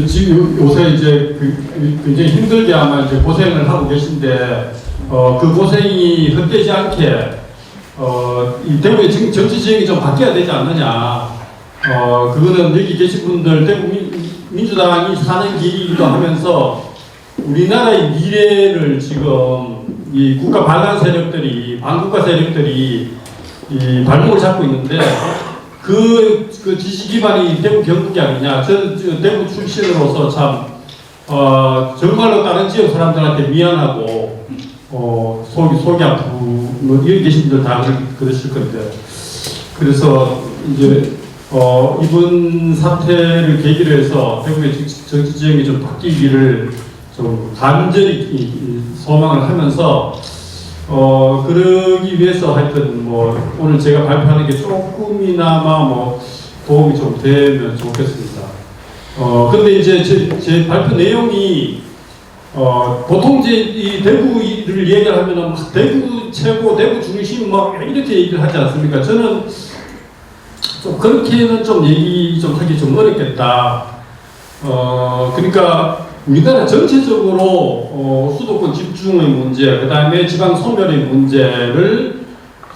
지금 요새 이제 굉장히 힘들게 아마 이제 고생을 하고 계신데, 그 고생이 헛되지 않게, 이 대구의 정치 지형이 좀 바뀌어야 되지 않느냐. 그거는 여기 계신 분들, 대구 민주당이 사는 길이기도 하면서, 우리나라의 미래를 지금 이 국가 반란 세력들이, 반국가 세력들이 이 발목을 잡고 있는데, 그 지지 기반이 대구 경북이 아니냐. 저는 대구 출신으로서 참, 정말로 다른 지역 사람들한테 미안하고, 속이 아프고, 뭐, 여기 계신 분들 다 그러실 건데. 그래서 이제, 이번 사태를 계기로 해서 대구의 정치 지형이 좀 바뀌기를 좀 간절히 소망을 하면서, 그러기 위해서 하여튼 뭐 오늘 제가 발표하는 게 조금이나마 뭐 도움이 좀 되면 좋겠습니다. 근데 이제 제 발표 내용이 보통 이제 이 대구를 얘기하면은 막 대구 최고, 대구 중심 막 이렇게 얘기를 하지 않습니까? 저는 좀 그렇게는 좀 얘기 좀 하기 좀 어렵겠다. 그러니까 우리나라 전체적으로 수도권 집중의 문제, 그 다음에 지방 소멸의 문제를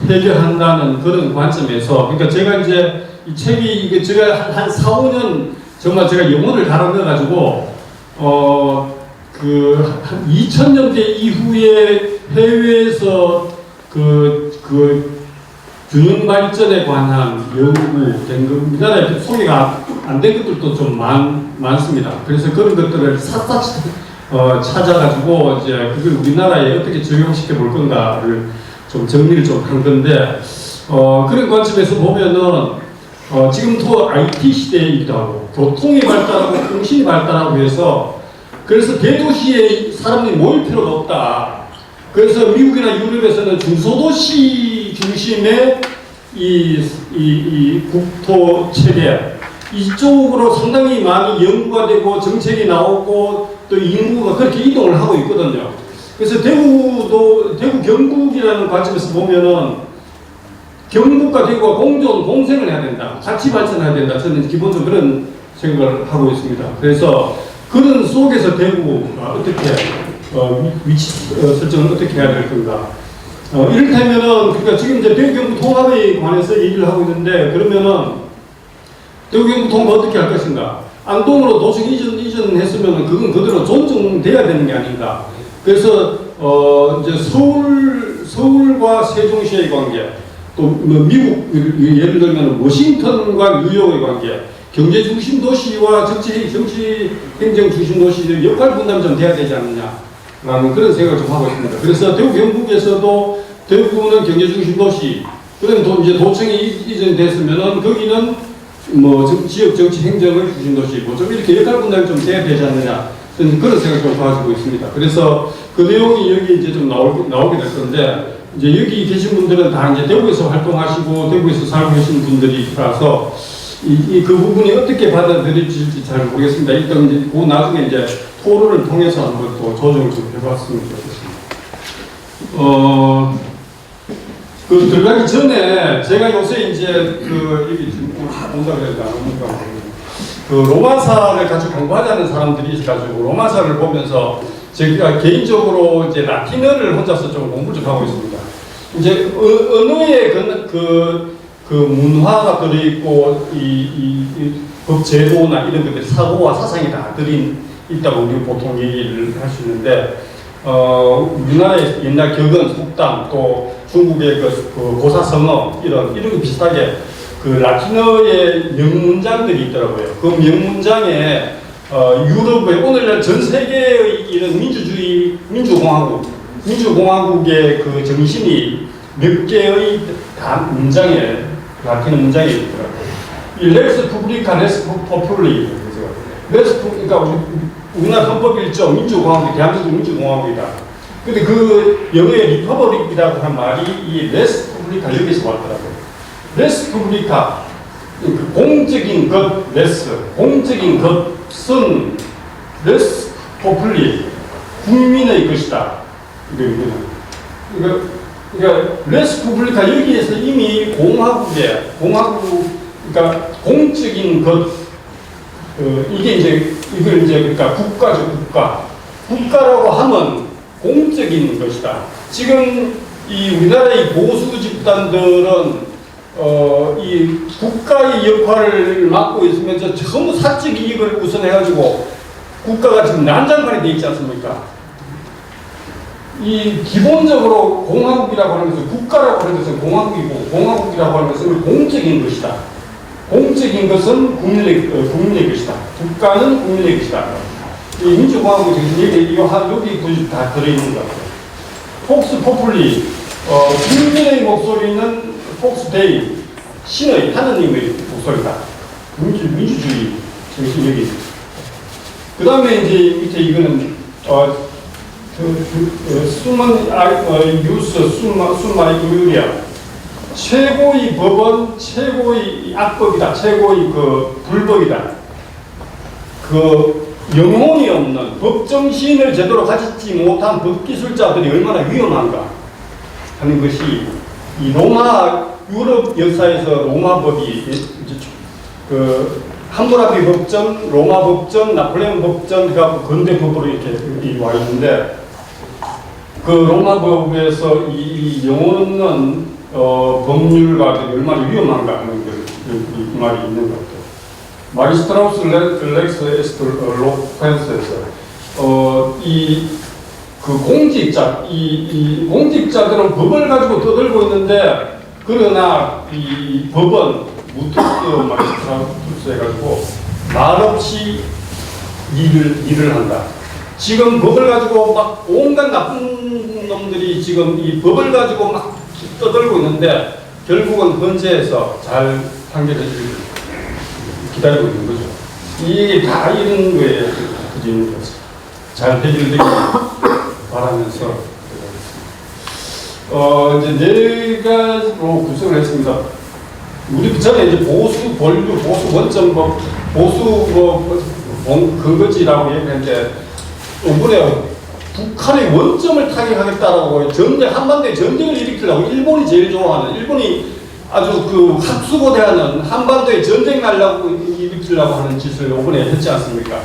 해결한다는 그런 관점에서, 그러니까 제가 이제 이 책이 이게 제가 한 4, 5년 정말 제가 영혼을 갈아 넣어가지고, 한 2000년대 이후에 해외에서 균형 발전에 관한 연구된 것, 우리나라에 소개가 안 된 것들도 좀 많습니다. 그래서 그런 것들을 싹싹 찾아가지고 이제 그걸 우리나라에 어떻게 적용시켜 볼 건가를 좀 정리를 좀 한 건데, 그런 관점에서 보면은 지금도 IT 시대이기도 하고 교통이 발달하고 통신이 발달하고 해서, 그래서 대도시에 사람들이 모일 필요가 없다. 그래서 미국이나 유럽에서는 중소도시 중심의 이 국토 체계, 이쪽으로 상당히 많이 연구가 되고 정책이 나오고 또 인구가 그렇게 이동을 하고 있거든요. 그래서 대구 경북이라는 관점에서 보면은 경북과 대구가 공생을 해야 된다. 같이 발전해야 된다. 저는 기본적으로 그런 생각을 하고 있습니다. 그래서 그런 속에서 대구가 어떻게 위치 설정을 어떻게 해야 될 건가. 이를테면은, 그러니까 지금 이제 대구 경북 통합에 관해서 얘기를 하고 있는데, 그러면은 대구 경북 통합 어떻게 할 것인가? 안동으로 도청 이전했으면은 그건 그대로 존중돼야 되는 게 아닌가? 그래서 이제 서울과 세종시의 관계, 또 뭐 미국 예를 들면 워싱턴과 뉴욕의 관계, 경제 중심 도시와 정치 행정 중심 도시의 역할 분담이 좀 돼야 되지 않느냐라는 그런 생각을 좀 하고 있습니다. 그래서 대구 경북에서도 대구는 경제 중심 도시, 그다음 이제 도청이 이전됐으면은 거기는 뭐 지역 정치 행정의 중심 도시고 좀 이렇게 역할 분담이 좀 돼야 되지 않느냐, 그런 생각을 좀 가지고 있습니다. 그래서 그 내용이 여기 이제 좀 나오게 될 건데, 이제 여기 계신 분들은 다 이제 대구에서 활동하시고 대구에서 살고 계신 분들이라서 그 부분이 어떻게 받아들여질지 잘 모르겠습니다. 일단 이제 그 나중에 이제 토론을 통해서 한번 또 조정을 좀 해봤으면 좋겠습니다. 들어가기 전에 제가 요새 이제 여기 지금 온다 그래도 안 오니까 로마사를 같이 공부하자는 사람들이 있어가지고 로마사를 보면서 제가 개인적으로 이제 라틴어를 혼자서 좀 공부를 좀 하고 있습니다. 이제 언어에 그 문화가 들어있고 법 제도나 이런 것들 사고와 사상이 다 있다고 우리 보통 얘기를 할 수 있는데, 우리나라의 옛날 격언, 속담, 또 중국의 그 고사성어 이런 거 비슷하게 그 라틴어의 명문장들이 있더라고요. 그 명문장에 유럽의 오늘날 전 세계의 이런 민주공화국의 그 정신이 몇 개의 문장에 라틴어 문장에 있더라고요. 이 레스 푸블리카 레스 포퓰리, 그러니까 우리나라 헌법 1조 민주공화국, 대한민국 민주공화국이다. 근데 그 영어의 리퍼블릭이라고 한 말이 이 레스 푸블리카 여기서 왔더라고요. 레스 푸블리카, 공적인 것, 레스, 공적인 것은 레스 포퓰리, 국민의 것이다. 그러니까 레스 푸블리카 여기에서 이미 공화국의 그러니까 공적인 것, 이게 이제, 이걸 이제, 그러니까 국가죠, 국가. 국가라고 하면 공적인 것이다. 지금 이 우리나라의 보수 집단들은, 이 국가의 역할을 맡고 있으면서 전부 사적 이익을 우선해가지고 국가가 지금 난장판이 돼 있지 않습니까? 이 기본적으로 공화국이라고 하는 것은 국가라고 하는 것은 공화국이고 공화국이라고 하는 것은 공적인 것이다. 공적인 것은 국민의 것이다. 국가는 국민의 것이다. 이 민주공화국 정신 여기 굳이 다 들어있는 것 같아요. 폭스 포퓰리, 국민의 목소리는 폭스데이, 신의 하느님의 목소리다. 민주주의 정신 여기. 그 다음에 이제 밑에 이거는 수만 뉴스 수만 유리아 최고의 법은 최고의 악법이다. 최고의 그 불법이다. 그 영혼이 없는 법정신을 제대로 가지지 못한 법기술자들이 얼마나 위험한가 하는 것이 이 로마 유럽 역사에서 로마 법이 그 함무라비 법전, 로마 법전, 나폴레옹 법전 가 근대 법으로 이렇게 와 있는데 그 로마 법에서 이 영혼 없는 법률가들이 얼마나 위험한가 하는 이 말이 있는 것 같아요. 마리스트라우스 렉스 에스트 로펜스에서 그 공직자, 이 공직자들은 법을 가지고 떠들고 있는데 그러나 이 법은 무투스 마리스트라우스 해가지고 말없이 일을 한다. 지금 법을 가지고 막 온갖 나쁜 놈들이 지금 이 법을 가지고 막 떠들고 있는데 결국은 헌재에서 잘 판결을 기다리고 있는 거죠. 이게 다 이런 거에 그지는 거죠. 잘 해결되길 바라면서 이제 네 가지로 구성을 했습니다. 우리 전에 이제 보수 본류, 보수 원점, 보수 근거지라고 얘기했는데 이번에 북한의 원점을 타격하겠다라고 전쟁, 한반도에 전쟁을 일으키려고 일본이 제일 좋아하는, 일본이 아주 그 학수고대하는 한반도에 전쟁 날라고 일으키려고 하는 짓을 이번에 했지 않습니까?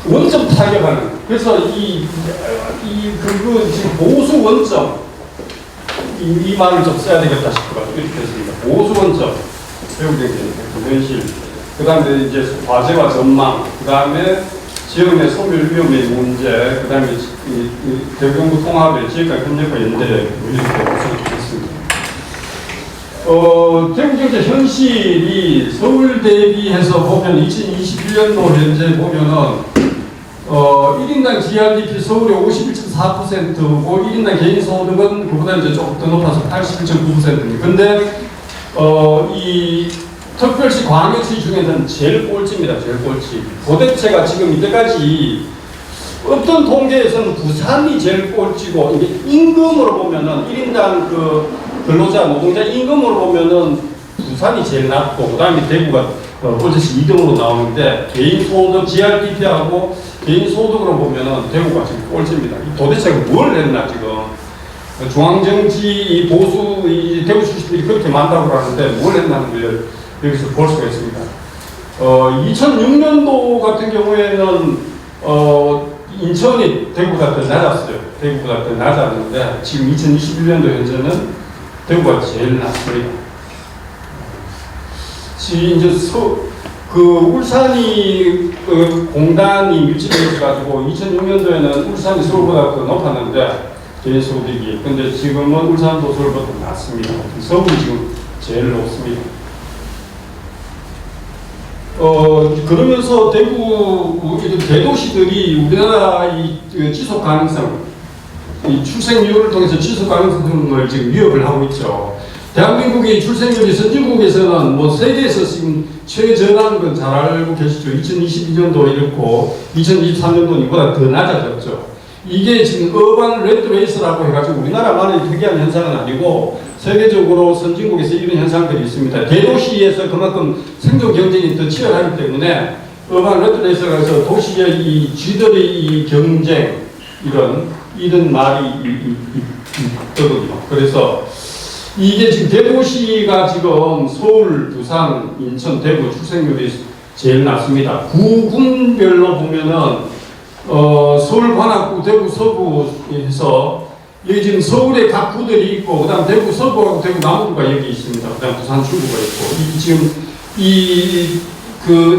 원점 타격하는. 그래서 지금 보수 원점, 이 말을 좀 써야 되겠다 싶어가지고 이렇게 했습니다. 보수 원점, 배우게 현실. 그 다음에 이제 과제와 전망, 그 다음에 지역의 소멸 위험의 문제, 그 다음에 대경부 통합의 지역과 협력과 연대, 이렇게 구성했습니다. 대구경제 현실이 서울 대비해서 보면 2021년도 현재 보면은 1인당 GRDP 서울이 51.4%고 1인당 개인 소득은 그보다 이제 조금 더 높아서 81.9%입니다. 근데 이 특별시 광역시 중에는 제일 꼴찌입니다. 제일 꼴찌. 도대체가 지금 이때까지 어떤 통계에서는 부산이 제일 꼴찌고 이게 임금으로 보면은 1인당 그 근로자 노동자 임금으로 보면은 부산이 제일 낮고 그다음에 대구가 꼴찌시 2등으로 나오는데 개인 소득 GRDP하고 개인 소득으로 보면은 대구가 지금 꼴찌입니다. 도대체가 뭘 했나 지금 중앙정치 이 보수 이 대구 출신들이 그렇게 많다고 하는데 뭘 했나는 걸 여기서 볼 수가 있습니다. 2006년도 같은 경우에는 인천이 대구가 더 낮았어요. 대구가 더 낮았는데 지금 2021년도 현재는 대구가 제일 낮습니다. 지금 이제 울산이 공단이 밀집해 가지고 2006년도에는 울산이 서울보다 더 높았는데 개인 소득이. 근데 지금은 울산도 서울보다 낮습니다. 서울이 지금 제일 높습니다. 그러면서 대구 대도시들이 우리나라 이 지속 가능성, 이 출생률을 통해서 지속 가능성을 지금 위협을 하고 있죠. 대한민국의 출생률이 선진국에서는 뭐 세계에서 지금 최저라는 건 잘 알고 계시죠. 2022년도 이렇고 2023년도는 이보다 더 낮아졌죠. 이게 지금 어반 레드레이스라고 해가지고 우리나라만의 특이한 현상은 아니고 세계적으로 선진국에서 이런 현상들이 있습니다. 대도시에서 그만큼 생존 경쟁이 더 치열하기 때문에 어반 레드레이스가 해서 도시의 이 쥐들의 이 경쟁 이런 말이 있거든요. 그래서 이게 지금 대도시가 지금 서울, 부산, 인천, 대구 출생률이 제일 낮습니다. 구군별로 보면은 서울 관악구, 대구 서구에서 여기 지금 서울에 각 구들이 있고, 그다음 대구 서부하고 대구 남부가 여기 있습니다. 그다음 부산 중부가 있고, 이 지금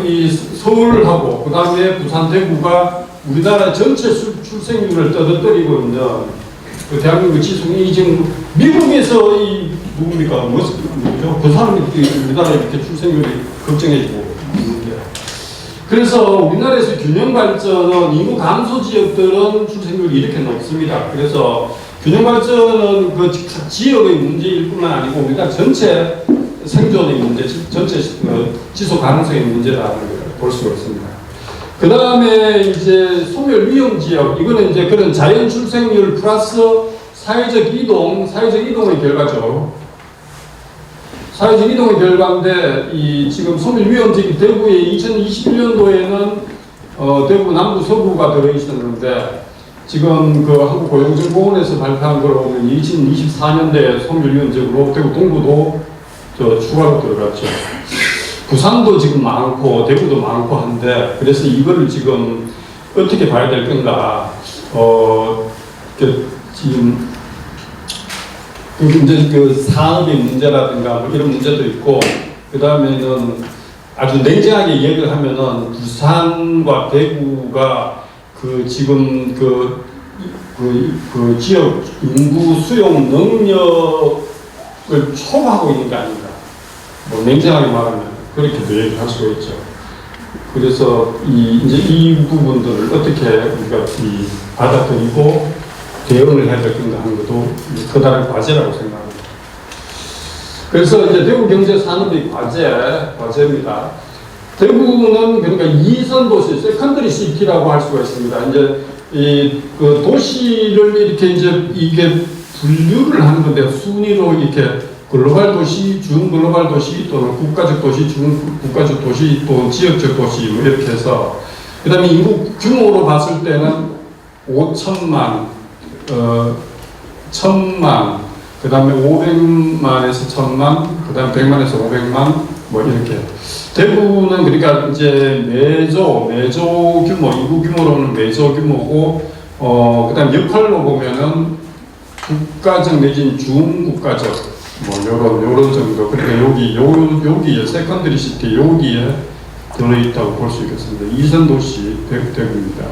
이 서울하고 그다음에 부산, 대구가 우리나라 전체 출생률을 떠들고 있는 그 대한민국 지수이 지금 미국에서 이 누굽니까? 뭐죠? 그 사람이 우리나라 이렇게 출생률이 걱정해지고 있는데. 그래서 우리나라에서 균형 발전은 인구 감소 지역들은 출생률이 이렇게 높습니다. 그래서 균형 발전은 그 지역의 문제일 뿐만 아니고 우리나라 전체 생존의 문제, 전체 지속 가능성의 문제라는 걸 볼 수가 있습니다. 그 다음에 이제 소멸 위험 지역, 이거는 이제 그런 자연 출생률 플러스 사회적 이동의 결과죠. 사회적 이동의 결과인데, 이 지금 소멸 위험 지역 대구에 2021년도에는 대구 남부 서부가 들어있었는데, 지금 그 한국고용정보원에서 발표한 걸 보면 2024년도에 소멸 위험 지역으로 대구 동부도 추가로 들어갔죠. 부산도 지금 많고 대구도 많고 한데, 그래서 이거를 지금 어떻게 봐야 될 건가. 지금 이제 그 산업의 문제라든가 뭐 이런 문제도 있고, 그 다음에는 아주 냉정하게 이야기를 하면은 부산과 대구가 그 지금 그 지역 인구 수용 능력을 초과하고 있는 게 아닌가. 뭐 냉정하게 말하면 그렇게도 얘기할 수가 있죠. 그래서 이제 이 부분들을 어떻게 우리가 받아들이고 대응을 해야 될 건가 하는 것도 커다란 과제라고 생각합니다. 그래서 이제 대구 경제 산업의 과제입니다. 대구는 그러니까 이선 도시, 세컨더리 시티라고 할 수가 있습니다. 이제 그 도시를 이렇게 이제 이게 분류를 하는 건데, 순위로 이렇게 글로벌 도시, 중글로벌 도시, 또는 국가적 도시, 중국가적 도시, 또 지역적 도시, 뭐 이렇게 해서, 그 다음에 인구 규모로 봤을 때는 5천만, 1000만, 그 다음에 500만에서 1000만, 그 다음에 100만에서 500만, 뭐 이렇게. 대구는 그러니까 이제 매조 규모, 인구 규모로는 매조 규모고, 그 다음 역할로 보면은 국가적 내지는 중국가적, 뭐 요런 정도. 그러니까 여기에 세컨더리 시티 여기에 들어있다고 볼 수 있겠습니다. 이선 도시 대구입니다.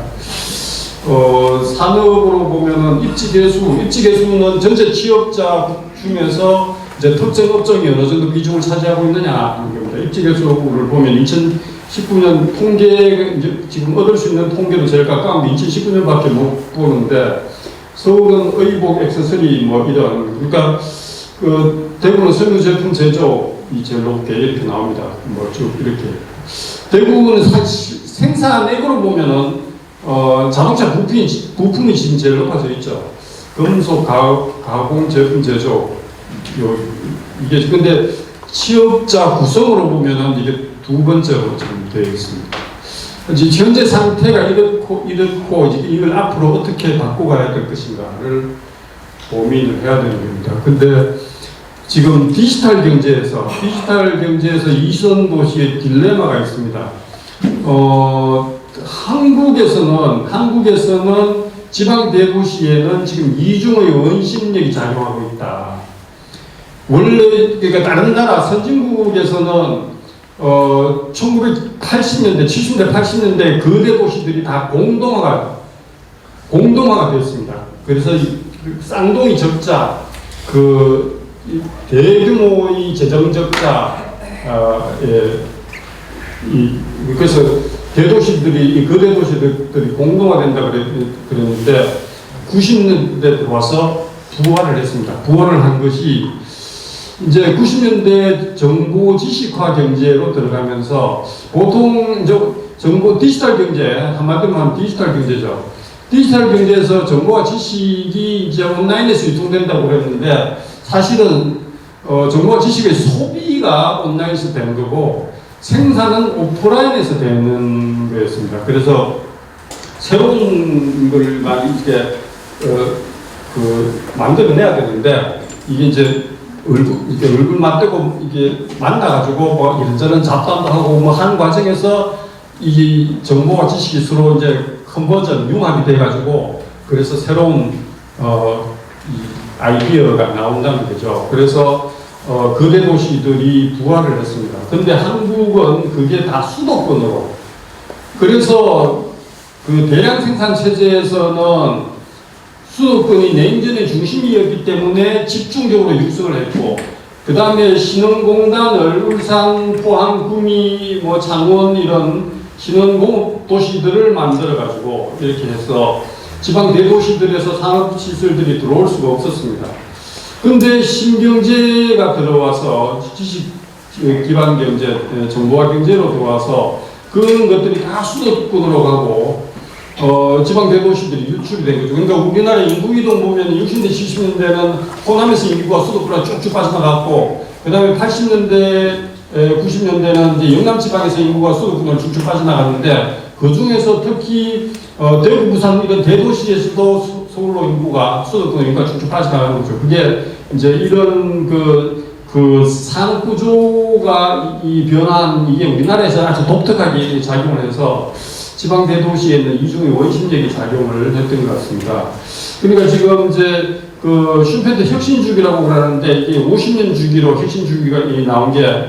산업으로 보면은 입지계수는 전체 취업자 중에서 이제 특정 업종이 어느 정도 비중을 차지하고 있느냐 하는 겁니다. 입지계수를 보면 2019년 통계, 지금 얻을 수 있는 통계로 제일 가까운 게 2019년밖에 못 보는데, 서울은 의복, 액세서리 뭐 이런, 그러니까 그 대구는 섬유 제품 제조이 제일 높게 이렇게 나옵니다. 뭐 쭉 이렇게. 대구는 사실 생산액으로 보면은 자동차 부품이 지금 제일 높아져 있죠. 금속 가공 제품 제조. 이게 근데 취업자 구성으로 보면은 이게 두 번째로 지금 되어 있습니다. 이제 현재 상태가 이렇고 이제 이걸 앞으로 어떻게 바꿔가야 될 것인가를 고민을 해야 되는 겁니다. 근데 지금 디지털 경제에서 이선 도시의 딜레마가 있습니다. 한국에서는 지방 대도시에는 지금 이중의 원심력이 작용하고 있다. 원래 그러니까 다른 나라 선진국에서는 1980년대, 70년대, 80년대 거대 도시들이 다 공동화가 됐습니다. 그래서 쌍둥이 적자, 대규모의 재정 적자, 그래서 거대 도시들이 공동화된다 그랬는데 90년대 들어와서 부활을 했습니다. 부활을 한 것이 이제 90년대 정보 지식화 경제로 들어가면서 보통 정보 디지털 경제, 한마디로 하면 디지털 경제죠. 디지털 경제에서 정보와 지식이 이제 온라인에서 유통된다고 그랬는데, 사실은 정보와 지식의 소비가 온라인에서 되는 거고 생산은 오프라인에서 되는 거였습니다. 그래서 새로운 걸 많이 이렇게 만들어내야 되는데, 이게 이제 이렇게 얼굴 맞대고 이게 만나가지고 뭐 이런저런 잡담도 하고 뭐 하는 과정에서 이 정보와 지식이 서로 이제 컨버전, 융합이 돼가지고 그래서 새로운 이 아이디어가 나온다는 거죠. 그래서 거대 도시들이 부활을 했습니다. 근데 한국은 그게 다 수도권으로. 그래서 그 대량 생산 체제에서는 수도권이 냉전의 중심이었기 때문에 집중적으로 육성을 했고, 그 다음에 신흥공단을 울산, 포항, 구미, 뭐 창원 이런 신흥공업 도시들을 만들어가지고 이렇게 해서 지방 대도시들에서 산업시설들이 들어올 수가 없었습니다. 근데 신경제가 들어와서 지식 기반 경제, 정보화 경제로 들어와서 그런 것들이 다 수도권으로 가고 지방 대도시들이 유출이 된 거죠. 그러니까 우리나라 인구 이동 보면 60년대, 70년대는 호남에서 인구가 수도권으로 쭉쭉 빠져나갔고, 그 다음에 80년대, 90년대는 이제 영남 지방에서 인구가 수도권으로 쭉쭉 빠져나갔는데, 그 중에서 특히 대구, 부산 이런 대도시에서도 서울로 인구가 수도권으로 인구가 쭉쭉 빠져나가는 거죠. 그게 이제 이런 그 산업 구조가 이 변한 이게 우리나라에서 아주 독특하게 작용을 해서 지방 대도시에는 이중의 원심력이 작용을 했던 것 같습니다. 그러니까 지금 이제 그 슈페트 혁신주기라고 그러는데 이게 50년 주기로 혁신주기가 나온 게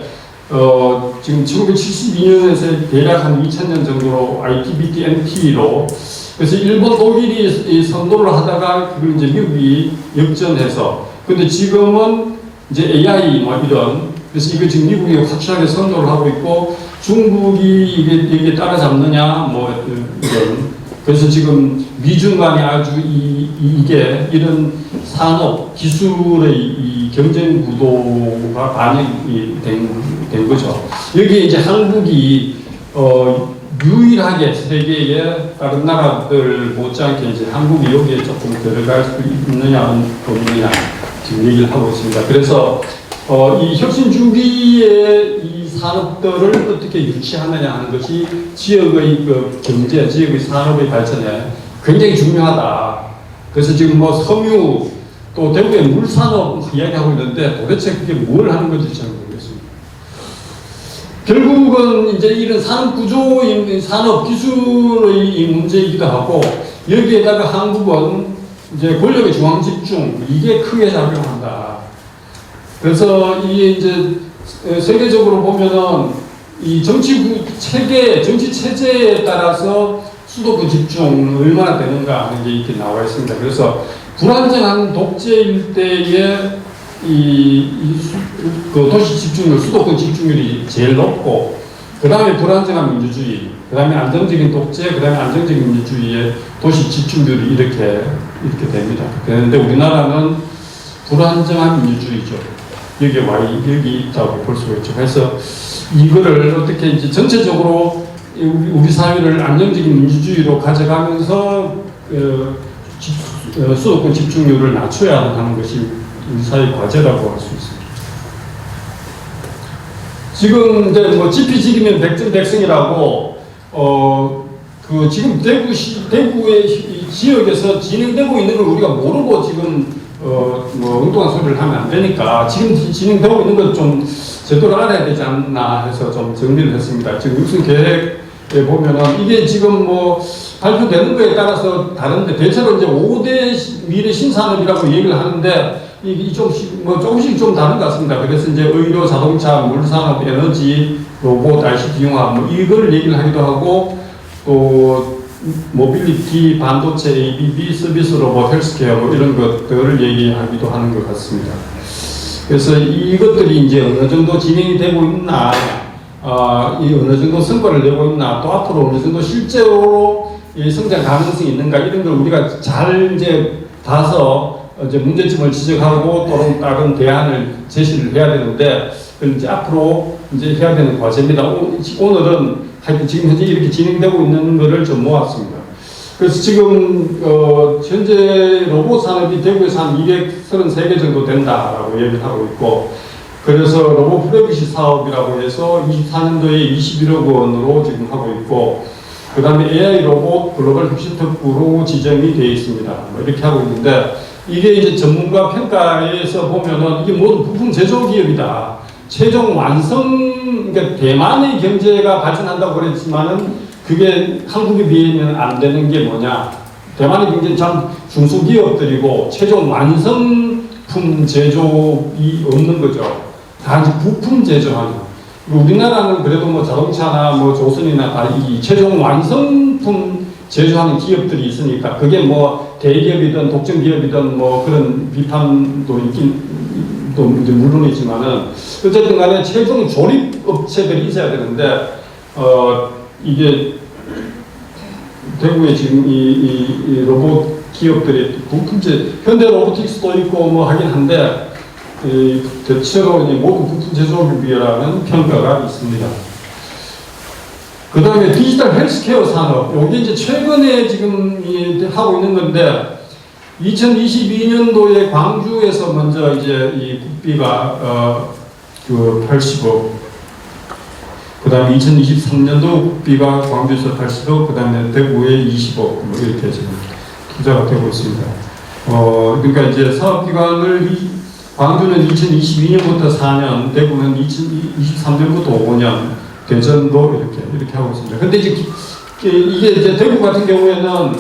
지금 1972년에서 대략 한 2000년 정도로 ITBT, MT로 그래서 일본, 독일이 선도를 하다가 그걸 이제 미국이 역전해서 근데 지금은 이제 AI 뭐 이런 그래서 이거 지금 미국이 확실하게 선도를 하고 있고 중국이 이게 따라잡느냐 뭐 이런 그래서 지금 미중 간에 아주 이게 이런 산업 기술의 이 경쟁 구도가 반영이 된 거죠. 여기에 이제 한국이 유일하게 세계의 다른 나라들 못지않게 이제 한국이 여기에 조금 들어갈 수 있느냐 없느냐 지금 얘기를 하고 있습니다. 그래서 이 혁신 주기의 이 산업들을 어떻게 유치하느냐 하는 것이 지역의 그 경제, 지역의 산업의 발전에 굉장히 중요하다. 그래서 지금 뭐 섬유 또 대구의 물산업 이야기하고 있는데 도대체 그게 뭘 하는 건지 잘 모르겠습니다. 결국은 이제 이런 산업 구조인 산업 기술의 이 문제이기도 하고 여기에다가 한국은 이제 권력의 중앙 집중 이게 크게 작용한다. 그래서 이게 이제 세계적으로 보면은 이 정치 체계, 정치 체제에 따라서 수도권 집중 얼마나 되는가 하는 게 이렇게 나와 있습니다. 그래서 불안정한 독재 일대의 그 도시 집중률, 수도권 집중률이 제일 높고, 그 다음에 불안정한 민주주의, 그 다음에 안정적인 독재, 그 다음에 안정적인 민주주의의 도시 집중률이 이렇게 됩니다. 그런데 우리나라는 불안정한 민주주의죠. 여기 있다고 볼 수가 있죠. 그래서 이거를 어떻게 이제 전체적으로 우리 사회를 안정적인 민주주의로 가져가면서 수도권 집중률을 낮춰야 하는 것이 우리 사회 과제라고 할 수 있습니다. 지금 이제 뭐 지피지기면 백전백승이라고 그 지금 대구의 지역에서 진행되고 있는 걸 우리가 모르고 지금 뭐 엉뚱한 소리를 하면 안 되니까 지금 진행되고 있는 걸 좀 제대로 알아야 되지 않나 해서 좀 정리를 했습니다. 지금 육성 계획에 보면은 이게 지금 뭐 발표되는 거에 따라서 다른데 대체로 이제 5대 미래 신산업이라고 얘기를 하는데 이게 조금씩 좀 다른 것 같습니다. 그래서 이제 의료, 자동차, 물산업, 에너지, 로봇, ICT 융합 뭐 이걸 얘기를 하기도 하고 또 모빌리티, 반도체, ABB, 서비스 로봇, 헬스케어 뭐 이런 것들을 얘기하기도 하는 것 같습니다. 그래서 이것들이 이제 어느 정도 진행이 되고 있나, 이 어느 정도 성과를 내고 있나, 또 앞으로 어느 정도 실제로 이 성장 가능성이 있는가 이런 걸 우리가 잘 이제 봐서 이제 문제점을 지적하고 또는 다른 대안을 제시를 해야 되는데, 그걸 이제 앞으로 이제 해야 되는 과제입니다. 오늘은 하여튼 지금 현재 이렇게 진행되고 있는 것을 좀 모았습니다. 그래서 지금 현재 로봇 산업이 대구에서 한 233개 정도 된다라고 얘기를 하고 있고, 그래서 로봇 프레비시 사업이라고 해서 24년도에 21억 원으로 지금 하고 있고, 그 다음에 AI 로봇 글로벌 혁신 특구로 지정이 되어 있습니다. 뭐 이렇게 하고 있는데, 이게 이제 전문가 평가에서 보면은 이게 모두 부품 제조 기업이다. 최종 완성, 그러니까 대만의 경제가 발전한다고 그랬지만은 그게 한국에 비하면 안 되는 게 뭐냐. 대만의 경제는 참 중소기업들이고 최종 완성품 제조이 없는 거죠. 다 이제 부품 제조하는. 우리나라는 그래도 뭐 자동차나 뭐 조선이나 다 이 최종 완성품 제조하는 기업들이 있으니까 그게 뭐 대기업이든 독점 기업이든 뭐 그런 비판도 있긴 또 이제 물론이지만은 어쨌든 간에 최종 조립 업체들이 있어야 되는데 이게 대구에 지금 이 로봇 기업들이 부품제 현대 로보틱스도 있고 뭐 하긴 한데 대체로 모든 부품 제조업이라는 평가가 있습니다. 그 다음에 디지털 헬스케어 산업, 이게 이제 최근에 지금 하고 있는 건데, 2022년도에 광주에서 먼저 이제 이 국비가, 80억, 그 다음에 2023년도 국비가 광주에서 80억, 그 다음에 대구에 20억, 뭐 이렇게 지금 투자가 되고 있습니다. 그러니까 이제 사업기간을 광주는 2022년부터 4년, 대구는 2023년부터 5년, 대전도 이렇게 하고 있습니다. 근데 이제 이게 이제 대구 같은 경우에는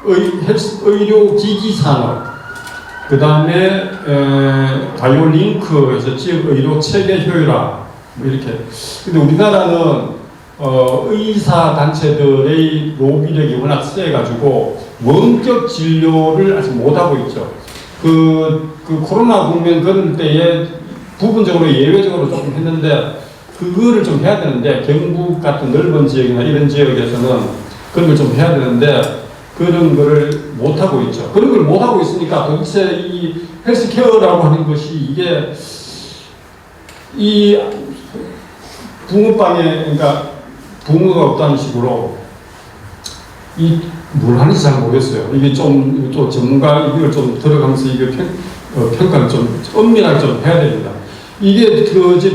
의료기기 산업, 그 다음에 바이오링크, 지역 의료 체계 효율화, 뭐 이렇게. 근데 우리나라는 의사 단체들의 로비력이 워낙 세가지고 원격 진료를 아직 못하고 있죠. 그 코로나 국면 그럴 때에 부분적으로 예외적으로 조금 했는데 그거를 좀 해야 되는데 경북 같은 넓은 지역이나 이런 지역에서는 그런 걸 좀 해야 되는데 그런 거를 못하고 있죠. 그런 걸 못하고 있으니까 도대체 이 헬스케어라고 하는 것이 이게 이 붕어빵에 그러니까 붕어가 없다는 식으로 이 뭘 하는지 잘 모르겠어요. 이게 좀 또 전문가 이걸 좀 들어가면서 이게 평가를 좀 엄밀하게 좀 해야 됩니다. 이게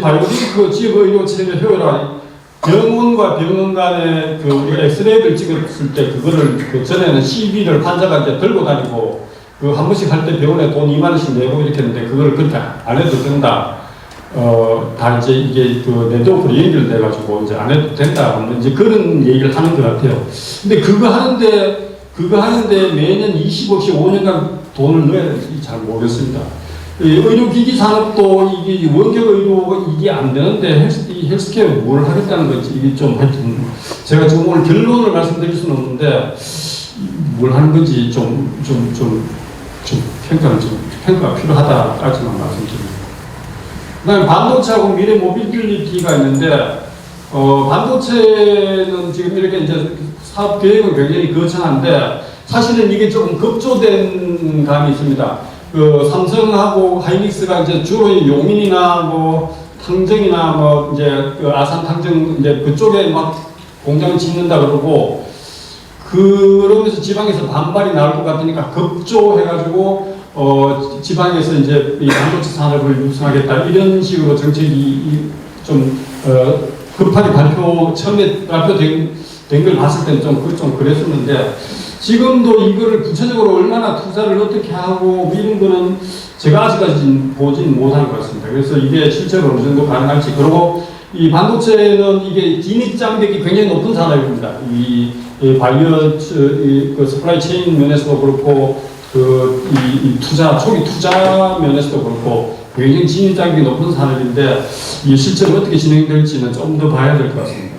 바이오링크 지역의료 체계 효율화 병원과 병원 간에 우리가 엑스레이를 찍었을 때 그거를 전에는 CB를 환자가 이제 들고 다니고 한 번씩 할 때 병원에 돈 2만 원씩 내고 이렇게 했는데 그걸 그렇게 안 해도 된다. 다 이제 이게 네트워크로 연결돼가지고 이제 안 해도 된다. 이제 그런 얘기를 하는 것 같아요. 근데 그거 하는데 매년 20억씩 5년간 돈을 넣어야 되는지 잘 모르겠습니다. 의료기기 산업도 이게 원격 의료가 이게 안 되는데 헬스케어 뭘 하겠다는 건지 이게 좀 하여튼 제가 지금 오늘 결론을 말씀드릴 수는 없는데 뭘 하는 건지 좀 평가가 필요하다까지만 말씀드립니다. 그다음에 반도체하고 미래 모빌리티가 있는데 반도체는 지금 이렇게 이제 사업 계획은 굉장히 거창한데 사실은 이게 조금 급조된 감이 있습니다. 삼성하고 하이닉스가 이제 주로 용인이나 뭐 탕정이나 뭐 이제 아산 탕정 이제 그쪽에 막 공장 짓는다 그러고 그러면서 지방에서 반발이 나올 것 같으니까 급조해가지고 지방에서 이제 이 반도체 산업을 육성하겠다 이런 식으로 정책이 좀 급하게 처음에 발표된 걸 봤을 때는 좀 그랬었는데 지금도 이거를 구체적으로 얼마나 투자를 어떻게 하고 이런 거는 제가 아직까지 보진 못한 것 같습니다. 그래서 이게 실제로 어느 정도 가능할지. 그리고 이 반도체는 이게 진입 장벽이 굉장히 높은 산업입니다. 이 서플라이 체인 면에서도 그렇고 이 초기 투자 면에서도 그렇고 굉장히 진입 장벽이 높은 산업인데 이 실제로 어떻게 진행될지는 좀 더 봐야 될 것 같습니다.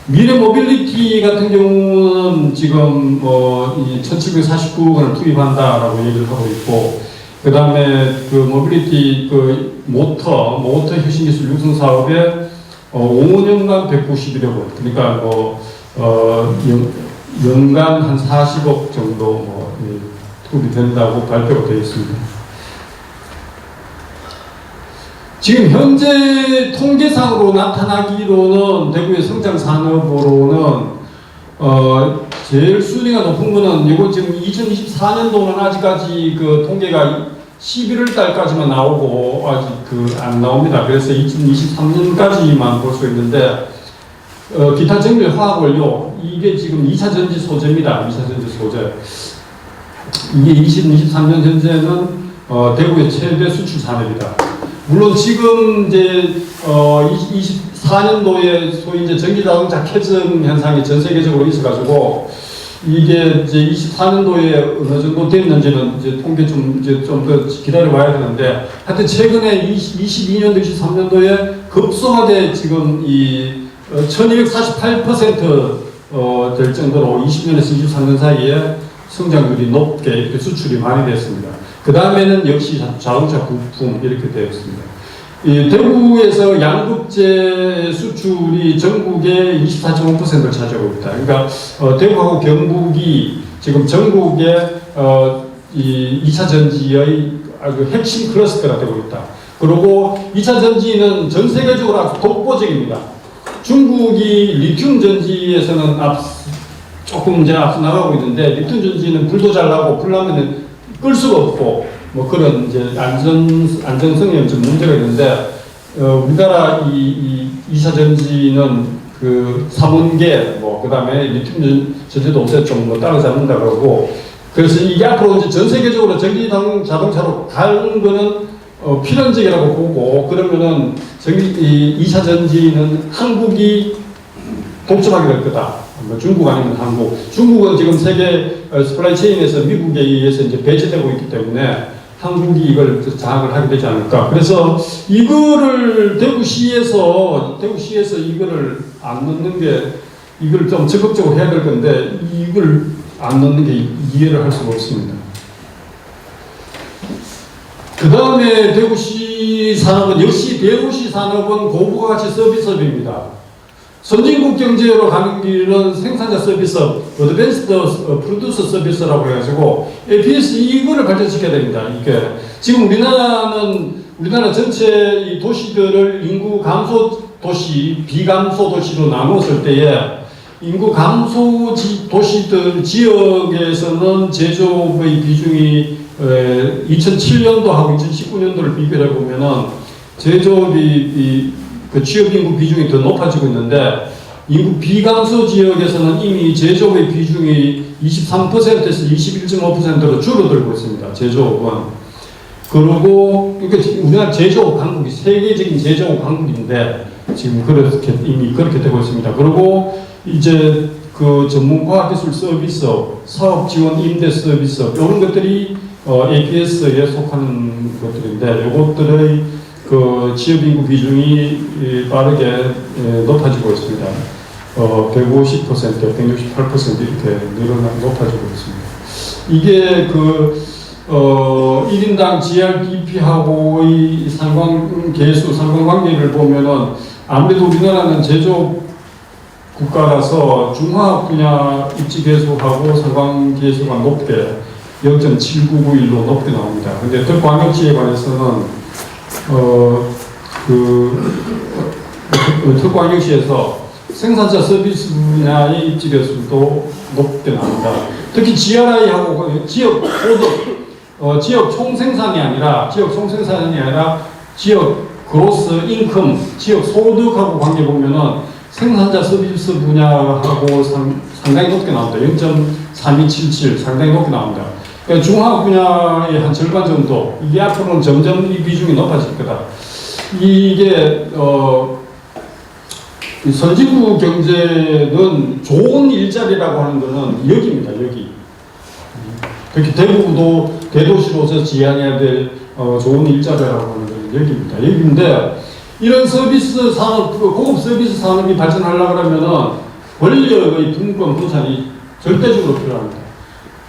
미래 모빌리티 같은 경우는 지금 이 1,749억 원을 투입한다라고 얘기를 하고 있고, 그 다음에 모빌리티 모터 혁신 기술 육성 사업에 5년간 191억 원, 그러니까 연간 한 40억 정도 투입이 된다고 발표가 되어 있습니다. 지금 현재 통계상으로 나타나기로는 대구의 성장 산업으로는 제일 순위가 높은 거는 이거 지금 2024년도는 아직까지 통계가 11월 달까지만 나오고 아직 안 나옵니다. 그래서 2023년까지만 볼 수 있는데 기타 정밀 화학 원료 이게 지금 2차 전지 소재입니다. 2차 전지 소재. 이게 23년 현재는 대구의 최대 수출 산업이다. 물론 지금 이제 24년도에 소위 이제 전기자동차 캐즘 현상이 전 세계적으로 있어가지고 이게 이제 24년도에 어느 정도 됐는지는 이제 통계 좀 더 기다려봐야 되는데 하여튼 최근에 22년도, 23년도에 급속하게 지금 이 1248% 될 정도로 20년에서 23년 사이에 성장률이 높게 이렇게 수출이 많이 됐습니다. 그 다음에는 역시 자동차 부품 이렇게 되었습니다. 이 대구에서 양극재 수출이 전국의 24.5%를 차지하고 있다. 그러니까 대구하고 경북이 지금 전국의 이 2차 전지의 아주 핵심 클러스터가 되고 있다. 그리고 2차 전지는 전 세계적으로 아주 독보적입니다. 중국이 리튬 전지에서는 조금 이제 앞서 나가고 있는데 리튬 전지는 불도 잘 나고 불나면 끌 수가 없고 뭐 그런 이제 안전성에 좀 문제가 있는데 우리나라 이 2차 전지는 그 삼원계 뭐 그다음에 리튬 전지도 없애 좀 따라잡는다 그러고 그래서 이게 앞으로 이제 전 세계적으로 전기 자동차로 가는 거는 필연적이라고 보고 그러면은 이 2차 전지는 한국이 독점하게 될 거다. 뭐 중국 아니면 한국. 중국은 지금 세계 스플라이 체인에서 미국에 의해서 이제 배제되고 있기 때문에 한국이 이걸 장악을 하게 되지 않을까. 그래서 이거를 대구시에서 이거를 안 넣는 게 이걸 좀 적극적으로 해야 될 건데 이걸 안 넣는 게 이해를 할 수가 없습니다. 그 다음에 대구시 산업은 역시 대구시 산업은 고부가 가치 서비스업입니다. 선진국 경제로 가는 길은 생산자 서비스업, 어드밴스드 프로듀서 서비스라고 해가지고 APS 이거를 발전시켜야 됩니다. 이게 지금 우리나라 전체 이 도시들을 인구 감소 도시, 비감소 도시로 나누었을 때에 인구 감소 도시들 지역에서는 제조업의 비중이 2007년도하고 2019년도를 비교해 보면은 제조업이 그 취업 인구 비중이 더 높아지고 있는데 인구 비감소 지역에서는 이미 제조업의 비중이 23%에서 21.5%로 줄어들고 있습니다. 제조업은. 그리고 우리나라 제조업 강국이 세계적인 제조업 강국인데 지금 그렇게 이미 그렇게 되고 있습니다. 그리고 이제 그 전문과학기술 서비스업, 사업 지원 임대 서비스업 이런 것들이 APS에 속하는 것들인데 이것들의 그 취업 인구 비중이 빠르게 높아지고 있습니다. 150%, 168% 이렇게 높아지고 있습니다. 이게 그 1인당 GRDP하고의 상관관계를 보면은 아무래도 우리나라는 제조업 국가라서 중화학 분야 입지 개수하고 상관계수가 높게 0.7991로 높게 나옵니다. 근데 특광역시에 관해서는 특광역시에서 생산자 서비스 분야의 입지 개수도 높게 나옵니다. 특히 GRI하고 지역 소득, 지역 총생산이 아니라 지역 그로스 인컴, 지역 소득하고 관계 보면은 생산자 서비스 분야하고 상당히 높게 나옵니다. 0.3277 상당히 높게 나옵니다. 그러니까 중화학 분야의 한 절반 정도, 이게 앞으로는 점점 이 비중이 높아질 거다. 이게 선진국 경제는 좋은 일자리라고 하는 것은 여기입니다. 여기. 특히 대구도 대도시로서 지향해야 될 좋은 일자리라고 하는 것은 여기입니다. 여기인데 이런 서비스 산업, 고급 서비스 산업이 발전하려고 하면은 권력의 분권 분산이 절대적으로 필요합니다.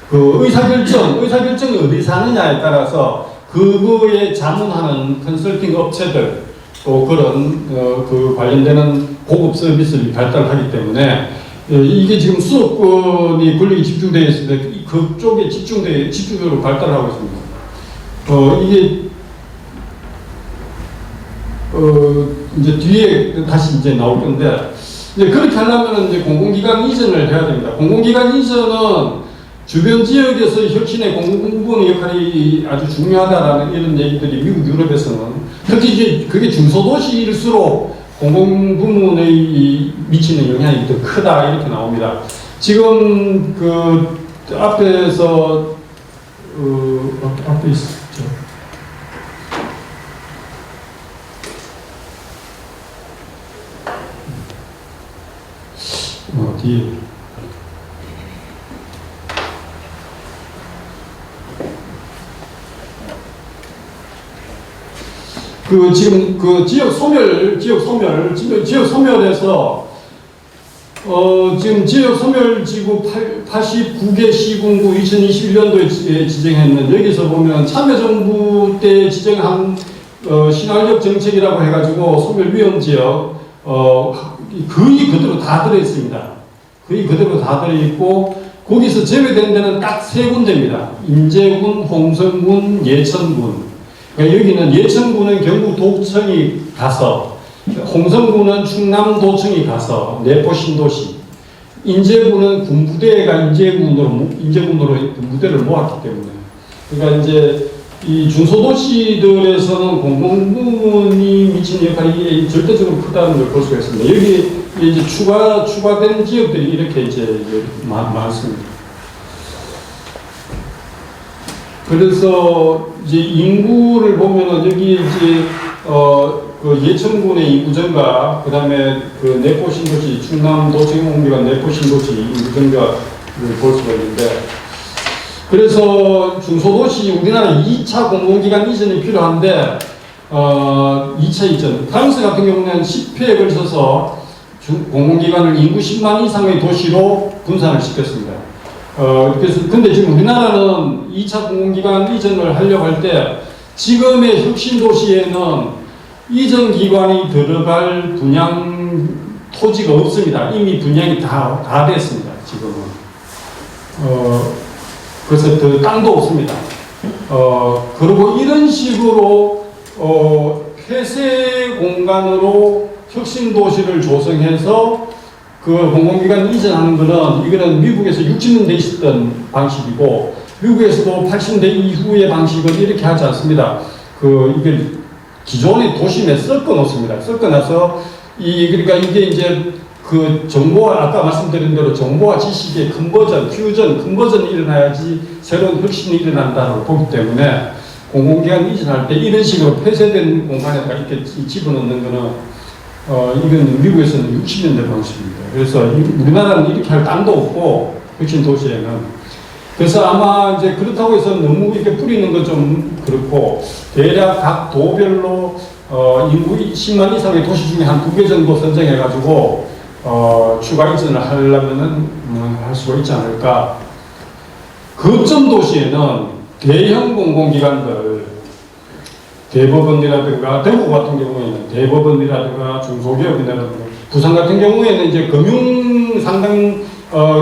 그 의사결정이 어디 사느냐에 따라서 그거에 자문하는 컨설팅 업체들 또 그런 그 관련되는 고급 서비스를 발달하기 때문에 이게 지금 수도권이 권력이 집중되어 있을 때 그쪽에 집중적으로 발달하고 있습니다. 이게 이제 뒤에 다시 이제 나올 건데 이제 그렇게 하려면 이제 공공기관 이전을 해야 됩니다. 공공기관 이전은 주변 지역에서 혁신의 공공부문의 역할이 아주 중요하다라는 이런 얘기들이 미국, 유럽에서는 특히 이제 그게 중소도시일수록 공공부문의 미치는 영향이 더 크다 이렇게 나옵니다. 지금 그 앞에서 앞에 있었죠. 뒤에. 지금 지역 소멸에서 지금 지역 소멸지구 89개 시군구 2021년도에 지정했는, 여기서 보면 참여정부 때 지정한 신활적 정책이라고 해가지고 소멸 위험 지역 거의 그대로 다 들어있습니다. 거의 그대로 다 들어있고, 거기서 제외된 데는 딱 세 군데입니다. 인제군, 홍성군, 예천군. 그러니까 여기는 예천군은 경북 도청이 가서, 홍성군은 충남도청이 가서 내포 신도시, 인제군은 군부대가 인제군으로 무대를 모았기 때문에, 그러니까 이제 이 중소도시들에서는 공공군이 미치는 역할이 절대적으로 크다는 걸 볼 수가 있습니다. 여기 이제 추가된 지역들이 이렇게 이제 많습니다. 그래서 이제 인구를 보면은 여기 이제 그 예천군의 인구 증가, 그다음에 그 내포 신도시, 충남도청 옮겨간 내포 신도시 인구 증가를 볼 수가 있는데, 그래서 중소도시 우리나라 2차 공공기관 이전이 필요한데 2차 이전, 프랑스 같은 경우는 10회에 걸쳐서 공공기관을 인구 10만 이상의 도시로 분산을 시켰습니다. 그래서 근데 지금 우리나라는 2차 공공기관 이전을 하려고 할 때 지금의 혁신도시에는 이전 기관이 들어갈 분양 토지가 없습니다. 이미 분양이 다 됐습니다. 지금은. 그래서 그 땅도 없습니다. 그리고 이런 식으로 폐쇄 공간으로 혁신도시를 조성해서 그 공공기관 이전하는 거는, 이거는 미국에서 60년대에 있었던 방식이고, 미국에서도 80년대 이후의 방식은 이렇게 하지 않습니다. 이게 기존의 도심에 섞어 놓습니다. 섞어 놔서, 그러니까 이게 이제 그 정보와, 아까 말씀드린 대로 정보와 지식의 컨버전이 일어나야지 새로운 혁신이 일어난다고 보기 때문에, 공공기관 이전할 때 이런 식으로 폐쇄된 공간에다가 이렇게 집어넣는 거는 이건 미국에서는 60년대 방식입니다. 그래서 우리나라는 이렇게 할 땅도 없고, 혁신 도시에는. 그래서 아마 이제 그렇다고 해서 너무 이렇게 뿌리는 건 좀 그렇고, 대략 각 도별로 인구 10만 이상의 도시 중에 한 2개 정도 선정해가지고 추가 이전을 하려면은 할 수가 있지 않을까. 거점 도시에는 대형 공공기관들, 대법원이라든가, 대구 같은 경우에는 대법원이라든가 중소기업이라든가, 부산 같은 경우에는 이제 금융 상당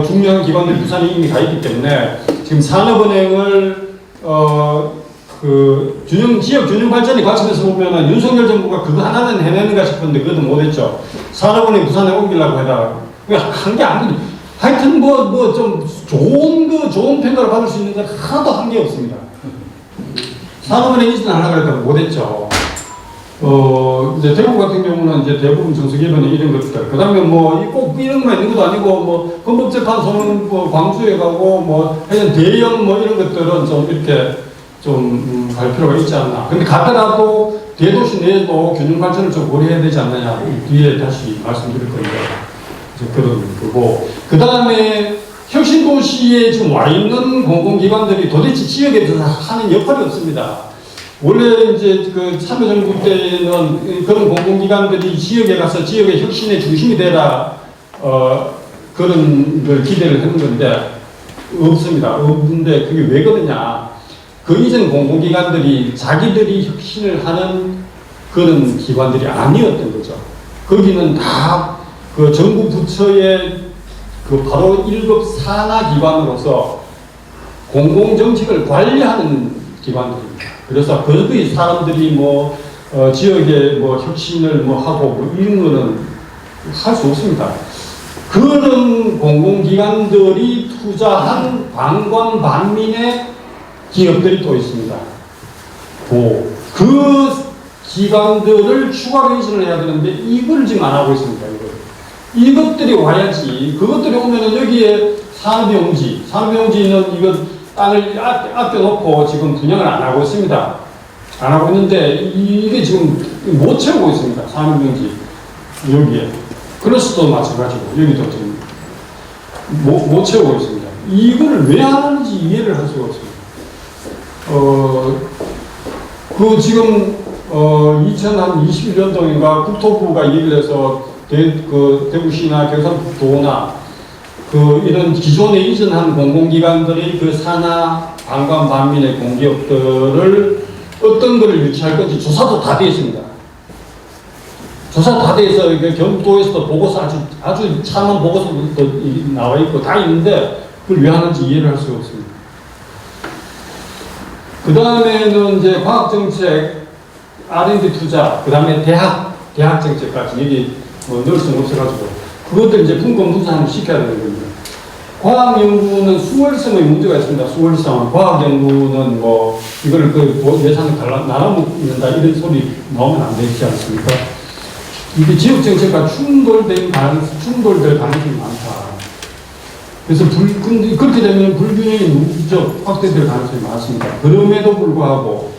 중요한 기관들이 부산에 이미 가 있기 때문에, 지금 산업은행을 지역 균형 발전의 관점에서 보면은 윤석열 정부가 그거 하나는 해내는가 싶었는데 그것도 못했죠. 산업은행 부산에 옮기려고 하다가 한 게 아니고, 하여튼 좀 좋은 평가를 받을 수 있는 건 하나도 한 게 없습니다. 산업은행 이전 하려고 할까 못했죠. 이제 대구 같은 경우는 이제 대부분 정수기업은 이런 것들, 그 다음에 꼭 이런 것만 있는 것도 아니고, 헌법재판소는 광주에 가고, 하여튼 대형 이런 것들은 좀 이렇게 갈 필요가 있지 않나. 근데 가더라도 대도시 내에도 균형 발전을 좀 고려해야 되지 않느냐. 뒤에 다시 말씀드릴 건데, 이제 그런 거고. 그 다음에 혁신도시에 지금 와 있는 공공기관들이 도대체 지역에 대해서 하는 역할이 없습니다. 원래 이제 그 참여정부 때는 그런 공공기관들이 지역에 가서 지역의 혁신의 중심이 되라, 그런 걸 기대를 하는 건데, 없습니다. 없는데 그게 왜 그러냐. 그 이전 공공기관들이 자기들이 혁신을 하는 그런 기관들이 아니었던 거죠. 거기는 다 그 정부 부처의 바로 1급 산하 기관으로서 공공정책을 관리하는 기관들입니다. 그래서 거기 사람들이 지역에 혁신을 하고 이런 거는 할 수 없습니다. 그런 공공기관들이 투자한 방관 반민의 기업들이 또 있습니다. 그 기관들을 추가 개선을 해야 되는데 이걸 지금 안 하고 있습니다. 이것들이 와야지. 그것들이 오면은 여기에 산업용지는 이거 땅을 아껴놓고 지금 분양을 안 하고 있습니다. 안 하고 있는데 이게 지금 못 채우고 있습니다. 산업용지 여기에. 클러스도 마찬가지고 여기도 지금 못 채우고 있습니다. 이거를 왜 하는지 이해를 할 수가 없습니다. 지금 2021년도인가 국토부가 얘기를 해서 대구시나 경상북도나 이런 기존에 이전한 공공기관들의 그 산하 관광 반민의 공기업들을 어떤 거를 유치할 건지 조사도 다 되어 있습니다. 조사 다 되어 있어. 경북도에서도 보고서 아주 참한 보고서도 나와 있고 다 있는데 그걸 왜 하는지 이해를 할 수가 없습니다. 그 다음에는 이제 과학정책, R&D 투자, 그 다음에 대학 정책까지 여기 넣을 수는 없어가지고 그것들 이제 분권분산 시켜야 되는 겁니다. 과학연구는 수월성의 문제가 있습니다. 수월성. 과학연구는 뭐 이거를 예산을 나눠먹는다 이런 소리 나오면 안 되지 않습니까? 이게 지역정책과 충돌될 가능성이 많다. 그래서 그렇게 되면 불균형이 무척 확대될 가능성이 많습니다. 그럼에도 불구하고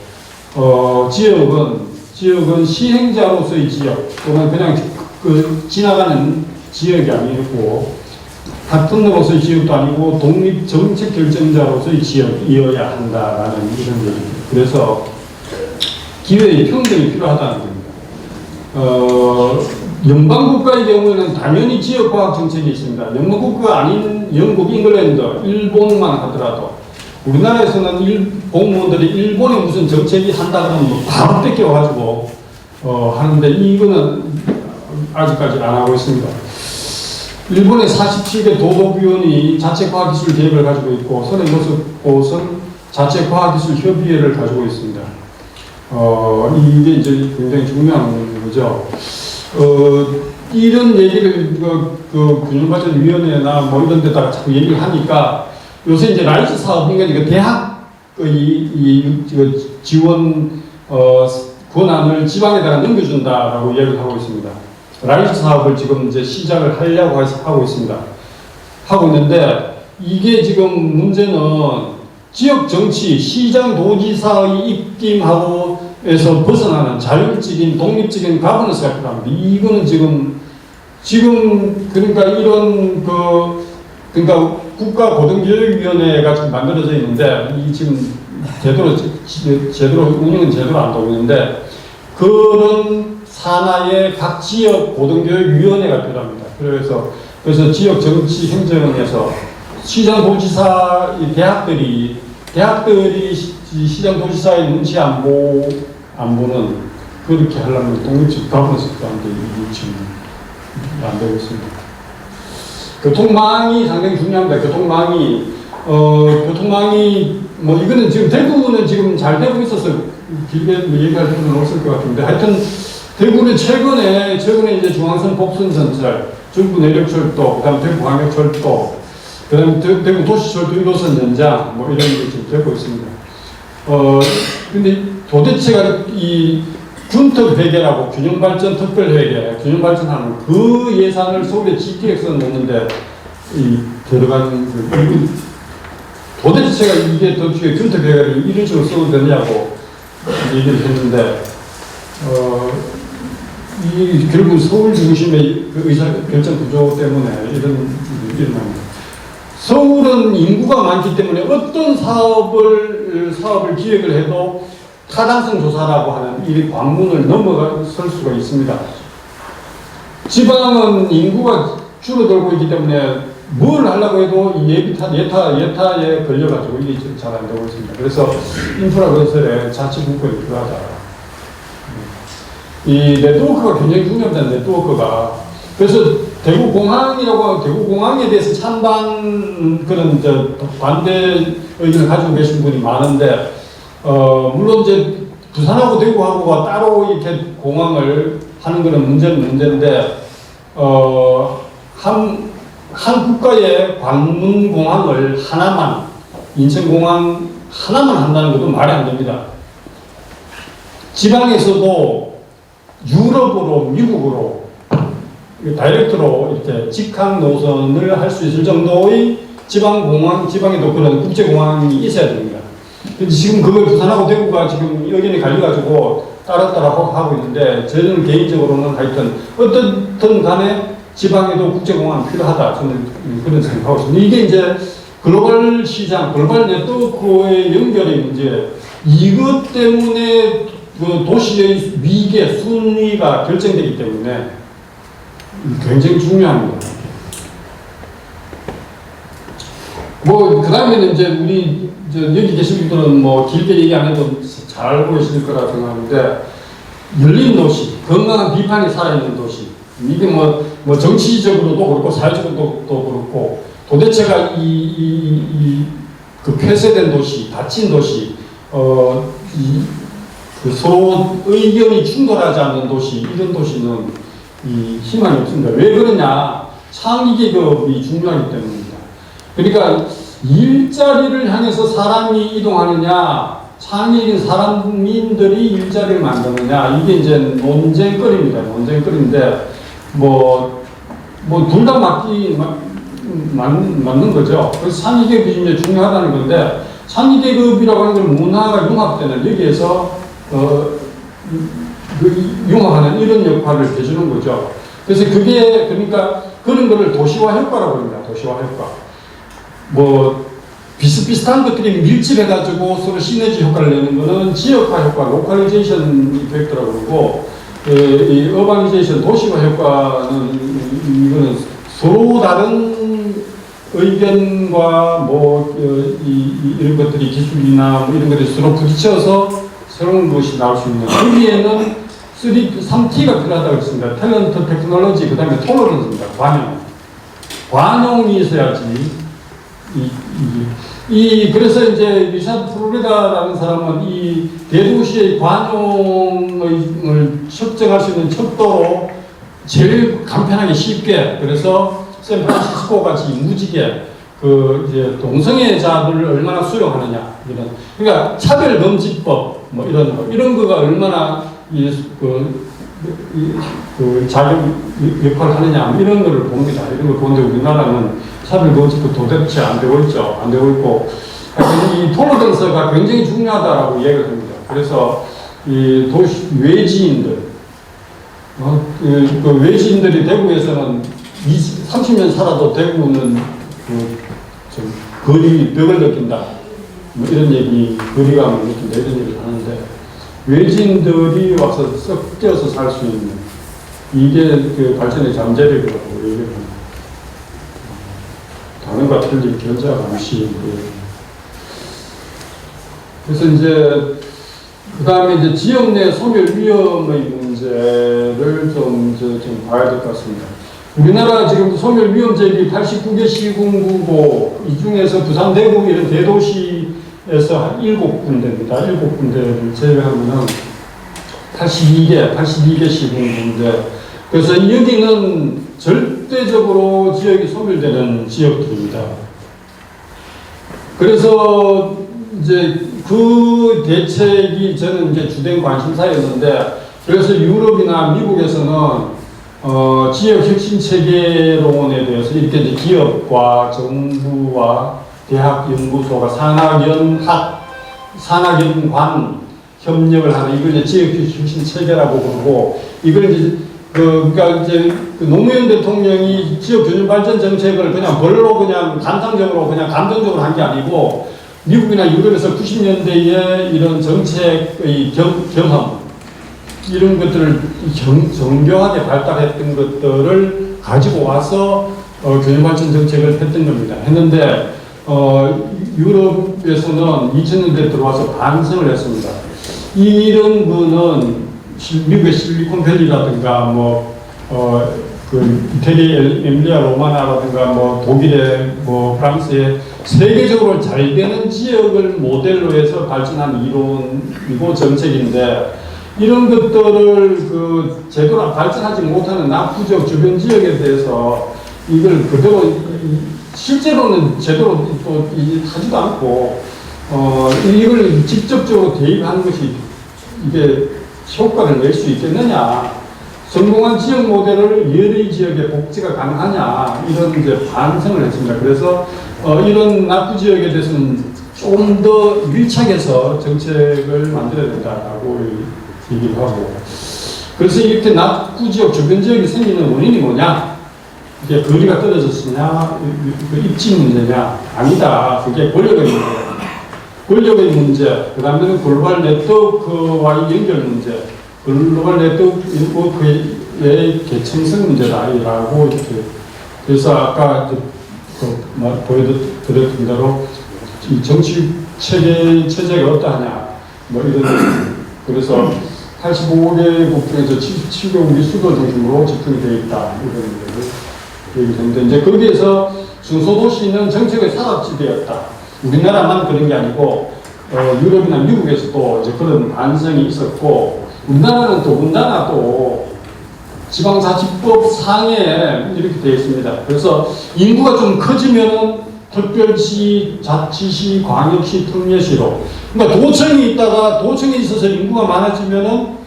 지역은 시행자로서의 지역 또는 그냥 지나가는 지역이 아니고 파트너로서의 지역도 아니고 독립 정책 결정자로서의 지역이어야 한다라는 이런 얘기입니다. 그래서 기회의 평등이 필요하다는 겁니다. 연방국가의 경우에는 당연히 지역과학 정책이 있습니다. 연방국가가 아닌 영국, 잉글랜드, 일본만 하더라도 우리나라에서는 공무원들이 일본에 무슨 정책이 한다 그러면 뭐 바로 뺏겨가지고 하는데 이거는 아직까지 안 하고 있습니다. 일본의 47개 도덕위원이 자체과학기술 계획을 가지고 있고 선의 6곳은 자체과학기술협의회를 가지고 있습니다. 이게 이제 굉장히 중요한 거죠. 이런 얘기를 균형발전위원회나 뭐 이런 데다가 자꾸 얘기를 하니까 요새 이제 라이즈 사업, 그러니까 대학의 지원 권한을 지방에다가 넘겨준다라고 이야기를 하고 있습니다. 라이즈 사업을 지금 이제 시작을 하려고 하고 있습니다. 하고 있는데 이게 지금 문제는 지역 정치, 시장 도지사의 입김하고에서 벗어나는 자율적인 독립적인 가버넌스가 필요합니다. 이거는 지금 그러니까 이런 그러니까 국가고등교육위원회가 지금 만들어져 있는데 이 지금 제대로 운영은 제대로 안 되고 있는데 그런 산하의 각 지역 고등교육위원회가 필요합니다. 그래서 지역 정치 행정에서 시장 도지사 대학들이 시장 도지사의 눈치 안 보는 그렇게 하려면 독립적 가버넌스도 안 되고 지금 안 되고 있습니다. 교통망이 상당히 중요합니다. 교통망이 뭐 이거는 지금 대구는 지금 잘 되고 있어서 길게 얘기할 필요는 없을 것 같은데 하여튼 대구는 최근에 이제 중앙선 복선선철, 중부 내륙철도, 그다음 대구 광역철도, 그다음 대구 도시철도 1호선 연장 뭐 이런 게 지금 되고 있습니다. 근데 도대체가 이 군특회계라고 균형발전 특별회계, 균형발전하는 그 예산을 서울에 GTX에 넣는데 들어가는 도대체가 이게 도대체 군특회계를 이런 식으로 써도 되냐고 얘기를 했는데 이 결국 서울 중심의 그 의사결정 구조 때문에 이런 일어납니다. 서울은 인구가 많기 때문에 어떤 사업을 기획을 해도 타당성 조사라고 하는 이 관문을 넘어설 수가 있습니다. 지방은 인구가 줄어들고 있기 때문에 뭘 하려고 해도 예타에 걸려가지고 이게 잘 안 되고 있습니다. 그래서 인프라 건설에 자치분권이 필요하다. 이 네트워크가 굉장히 중요합니다. 네트워크가. 그래서 대구공항이라고 하면 대구공항에 대해서 찬반 그런 반대 의견을 가지고 계신 분이 많은데 물론 이제 부산하고 대구하고가 따로 이렇게 공항을 하는 것은 문제인데 한 국가의 관문공항을 하나만 인천공항 하나만 한다는 것도 말이 안 됩니다. 지방에서도 유럽으로 미국으로 다이렉트로 이렇게 직항 노선을 할 수 있을 정도의 지방에도 그런 국제공항이 있어야 됩니다. 근데 지금 그걸 부산하고 대구가 지금 의견이 갈려가지고 따로따로 하고 있는데, 저는 개인적으로는 하여튼 어떻든 간에 지방에도 국제공항이 필요하다. 저는 그런 생각하고 있습니다. 이게 이제 글로벌 시장, 글로벌 네트워크의 연결의 문제, 이것 때문에 그 도시의 위계, 순위가 결정되기 때문에 굉장히 중요합니다. 뭐, 그 다음에는 이제 우리, 여기 계신 분들은 뭐 길게 얘기 안 해도 잘 알고 계실 거라 생각하는데, 열린 도시, 건강한 비판이 살아있는 도시. 이게 뭐 정치적으로도 그렇고, 사회적으로도 그렇고, 도대체가 그 폐쇄된 도시, 닫힌 도시, 그 서로 의견이 충돌하지 않는 도시, 이런 도시는 희망이 없습니다. 왜 그러냐? 창의 계급이 중요하기 때문입니다. 그러니까 일자리를 향해서 사람이 이동하느냐, 창의적인 사람민들이 일자리를 만드느냐, 이게 이제 논쟁거리입니다. 논쟁거리인데, 둘 다 맞는 거죠. 그래서 창의계급이 이제 중요하다는 건데, 창의계급이라고 하는 건 문화가 융합되는, 여기에서, 융합하는 이런 역할을 해주는 거죠. 그래서 그게, 그러니까 그런 거를 도시화 효과라고 합니다. 도시화 효과. 비슷비슷한 것들이 밀집해가지고 서로 시너지 효과를 내는 거는 지역화 효과, 로컬리제이션 이펙트라고 그러고, 이 어바니제이션, 도시화 효과는, 이거는 서로 다른 의견과 이런 것들이 기술이나 이런 것들이 서로 부딪혀서 새로운 것이 나올 수 있는. 여기에는 3T가 필요하다고 했습니다. 탤런트, 테크놀로지, 그 다음에 토너런스입니다. 관용이 있어야지. 그래서 이제 리차드 플로리다라는 사람은 이 대도시의 관용을 측정할 수 있는 척도로 제일 간편하게 쉽게, 그래서 샌프란시스코 같이 무지개, 이제 동성애자들을 얼마나 수용하느냐, 이런. 그러니까 차별금지법, 이런 거가 얼마나 작용 역할을 하느냐, 이런 거를 봅니다. 이런 걸 보는데 우리나라는 차별금지법 도대체 안 되고 있죠. 안 되고 있고. 이 토너런스가 굉장히 중요하다라고 이야기를 합니다. 그래서 이 도시 외지인들, 그 외지인들이 대구에서는 30년 살아도 대구는 좀 벽을 느낀다. 이런 얘기, 거리감을 느낀다. 이런 얘기를 하는데, 외지인들이 와서 섞여서 살 수 있는, 이게 그 발전의 잠재력이라고 얘기를 합니다. 다른과 틀린 견제가 없이. 그래서 이제, 그 다음에 이제 지역 내 소멸 위험의 문제를 좀 봐야 될 것 같습니다. 우리나라 지금 소멸 위험 지역이 89개 시군구고, 이 중에서 부산, 대구 이런 대도시에서 한 7군데입니다. 7군데를 제외하면은 82개 시군구인데, 그래서 여기는 절대적으로 지역이 소멸되는 지역들입니다. 그래서 이제 그 대책이 저는 이제 주된 관심사였는데, 그래서 유럽이나 미국에서는 지역 혁신 체계론에 대해서 이렇게 이제 기업과 정부와 대학 연구소가 산학연관 협력을 하는, 이걸 이제 지역 혁신 체계라고 부르고, 이걸 이제 그러니까 이제 노무현 대통령이 지역 균형 발전 정책을 그냥 별로 그냥 감상적으로 그냥 감정적으로 한 게 아니고, 미국이나 유럽에서 90년대에 이런 정책의 경험, 이런 것들을 정교하게 발달했던 것들을 가지고 와서 균형 발전 정책을 했던 겁니다. 했는데 유럽에서는 2000년대 들어와서 반성을 했습니다. 이런 거는 미국의 실리콘밸리라든가 이태리 에밀리아 로마나라든가 독일의 프랑스의 세계적으로 잘 되는 지역을 모델로 해서 발전한 이론이고 정책인데, 이런 것들을 제대로 발전하지 못하는 낙후적 주변 지역에 대해서 이걸 그대로 실제로는 제대로 또 하지도 않고 이걸 직접적으로 대입하는 것이 이게 효과를 낼 수 있겠느냐. 성공한 지역 모델을 여러 지역에 복지가 가능하냐 이런 이제 반성을 했습니다. 그래서 이런 낙후 지역에 대해서는 좀 더 밀착해서 정책을 만들어야 된다라고 얘기를 하고, 그래서 이렇게 낙후 지역 주변 지역이 생기는 원인이 뭐냐? 이게 거리가 떨어졌으냐, 입지 문제냐? 아니다. 그게 권력의 문제다. 권력의 문제, 그 다음에는 글로벌 네트워크와의 연결 문제, 글로벌 네트워크의 계층성 문제다라고 이렇게. 그래서 아까 보여드렸던 대로 이 정치 체제가 어떠하냐, 뭐 이런. 그래서 85개국 중에서 77개국이 수도 중심으로 집중이 되어 있다, 이런 얘기를 했는데, 이제 거기에서 중소도시는 정책의 사각지대였다. 우리나라만 그런 게 아니고 유럽이나 미국에서도 이제 그런 반성이 있었고, 우리나라는 더군다나 또 지방자치법 상에 이렇게 되어 있습니다. 그래서 인구가 좀 커지면은 특별시, 자치시, 광역시, 특례시로. 그러니까 도청이 있다가 도청에 있어서 인구가 많아지면은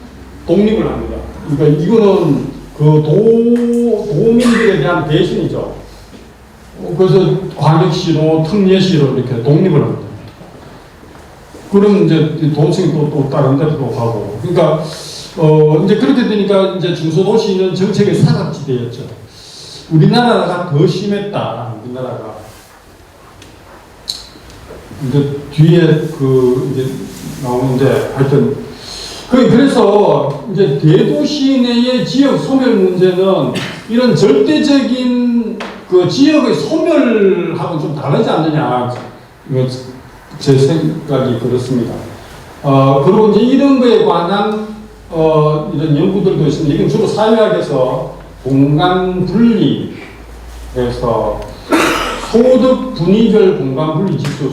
독립을 합니다. 그러니까 이거는 그 도민들에 대한 배신이죠. 그래서 광역시로, 특례시로 이렇게 독립을 합니다. 그럼 이제 도청이 또 다른 데로 가고. 그러니까 이제 그렇게 되니까 이제 중소도시는 정책의 사각지대였죠. 우리나라가 더 심했다. 우리나라가. 이제 뒤에 이제 나오는데 하여튼 그래서 이제 대도시 내의 지역 소멸 문제는 이런 절대적인 그 지역의 소멸하고 좀 다르지 않느냐, 제 생각이 그렇습니다. 그리고 이제 이런 거에 관한 이런 연구들도 있습니다. 이건 주로 사회학에서 공간 분리에서 소득 분위별 공간 분리 지수,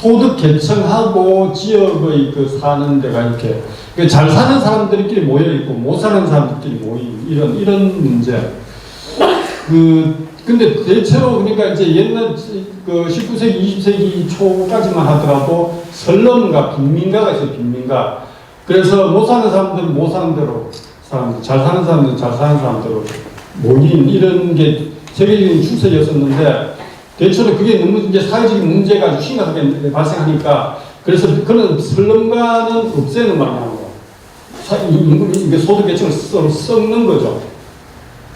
소득 계층하고 지역의 그 사는 데가 이렇게 잘 사는 사람들끼리 모여 있고 못 사는 사람들끼리 모인 이런 문제. 근데 대체로 그러니까 이제 옛날 그 19세기, 20세기 초까지만 하더라도 선릉가, 빈민가가 있어요, 빈민가. 그래서 못 사는 사람들은 못 사는 대로 사람들, 잘 사는 사람들은 잘 사는 사람대로 모인 이런 게 세계적인 추세였었는데, 대체로 그게 너무 이제 사회적인 문제가 아주 심각하게 발생하니까, 그래서 그런 선릉가는 없애는 방향으로 이게 소득 계층을 썩는 거죠.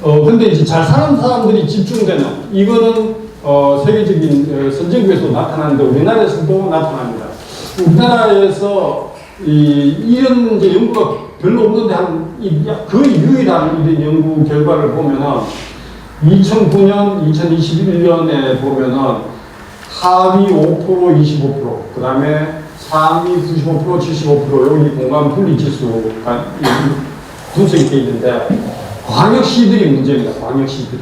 근데 이제 잘 사는 사람들이 집중되는, 이거는 세계적인 선진국에서도 나타나는데 우리나라에서도 나타납니다. 우리나라에서 이런 이제 연구가 별로 없는데 거의 유일한 이런 연구 결과를 보면은 2009년, 2021년에 보면은 하위 5%, 25%, 그 다음에 상위 95%, 75% 여기 공간 분리 지수가 분석이 되어 있는데, 광역시들이 문제입니다. 광역시들이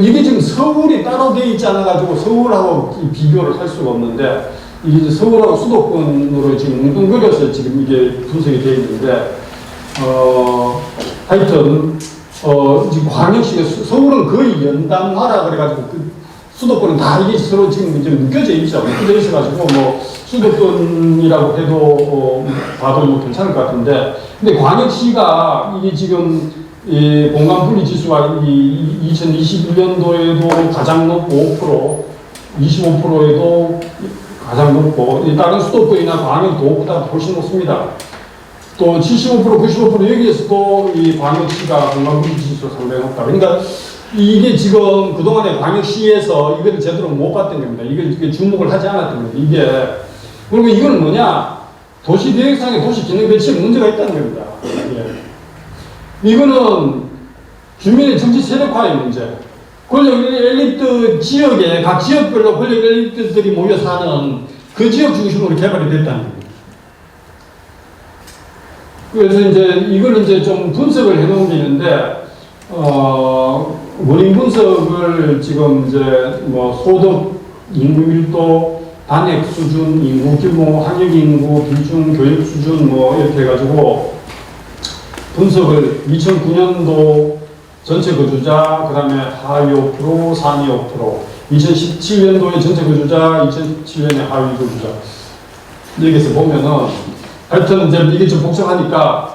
이게 지금 서울이 따로 되어 있지 않아가지고 서울하고 비교를 할 수가 없는데, 이게 서울하고 수도권으로 지금 뭉뚱그려서 지금 이게 분석이 되어 있는데, 하여튼 지금 광역시가 서울은 거의 연담화라 그래가지고 수도권은 다 이게 서로 지금 이제 묶여져 있죠. 묶여져 있어가지고 뭐 수도권이라고 해도 봐도 뭐 괜찮을 것 같은데, 근데 광역시가 이게 지금 공간 분리 지수가 2021년도에도 가장 높고 5%, 25%에도 가장 높고, 다른 수도권이나 광역도보다 훨씬 높습니다. 또 75%, 95% 여기에서도 이 광역시가 공간 분리 지수가 상당히 높다. 그러니까 이게 지금 그동안에 광역시에서 이걸 제대로 못 봤던 겁니다. 이게 주목을 하지 않았던 겁니다. 그리고 이건 뭐냐? 도시 계획상의 도시 기능 배치에 문제가 있다는 겁니다. 이거는 주민의 정치 세력화의 문제. 권력 엘리트 지역에 각 지역별로 권력 엘리트들이 모여 사는 그 지역 중심으로 개발이 됐다는 겁니다. 그래서 이제 이걸 이제 좀 분석을 해놓은 게 있는데, 원인 분석을 지금 이제 뭐 소득, 인구 밀도, 단액 수준, 인구 규모, 학력 인구, 비중, 교육 수준 뭐 이렇게 해가지고 분석을 2009년도 전체 거주자, 그 다음에 하위 5%, 상위 5%, 2017년도에 전체 거주자, 2007년에 하위 거주자. 여기서 보면은, 하여튼 이제 이게 좀 복잡하니까,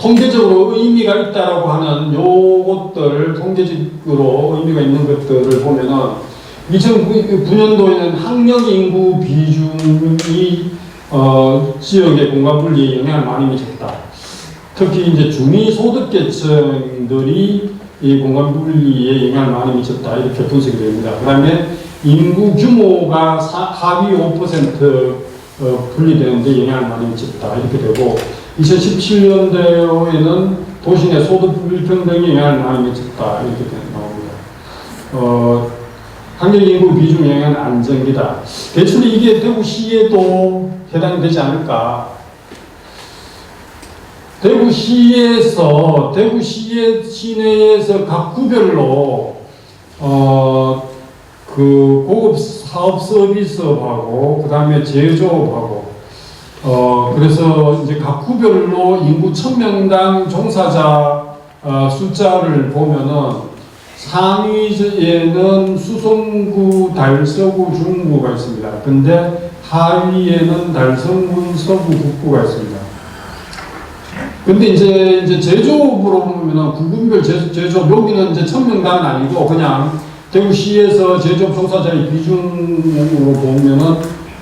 통계적으로 의미가 있다라고 하는 요것들, 통계적으로 의미가 있는 것들을 보면은 2009년도에는 학령 인구 비중이 지역의 공간 분리에 영향을 많이 미쳤다. 특히 이제 중위 소득계층들이 이 공간 분리에 영향을 많이 미쳤다. 이렇게 분석이 됩니다. 그 다음에 인구 규모가 하위 5% 분리되는데 영향을 많이 미쳤다. 이렇게 되고 2017년도에는 도시 내 소득 불평등에 영향을 많이 미쳤다. 이렇게 나옵니다. 환경 인구 비중 영향은 안정기다. 대충 이게 대구시에도 해당이 되지 않을까. 대구시의 시내에서 각 구별로 그 고급 사업 서비스업하고 그 다음에 제조업하고 그래서 이제 각 구별로 인구 1000명당 종사자 숫자를 보면은 상위에는 수성구, 달서구, 중구가 있습니다. 근데 하위에는 달성군, 서구, 북구가 있습니다. 근데 이제 제조업으로 보면은 구군별 제조업, 여기는 이제 1000명당은 아니고 그냥 대구시에서 제조업 종사자의 비중으로 보면은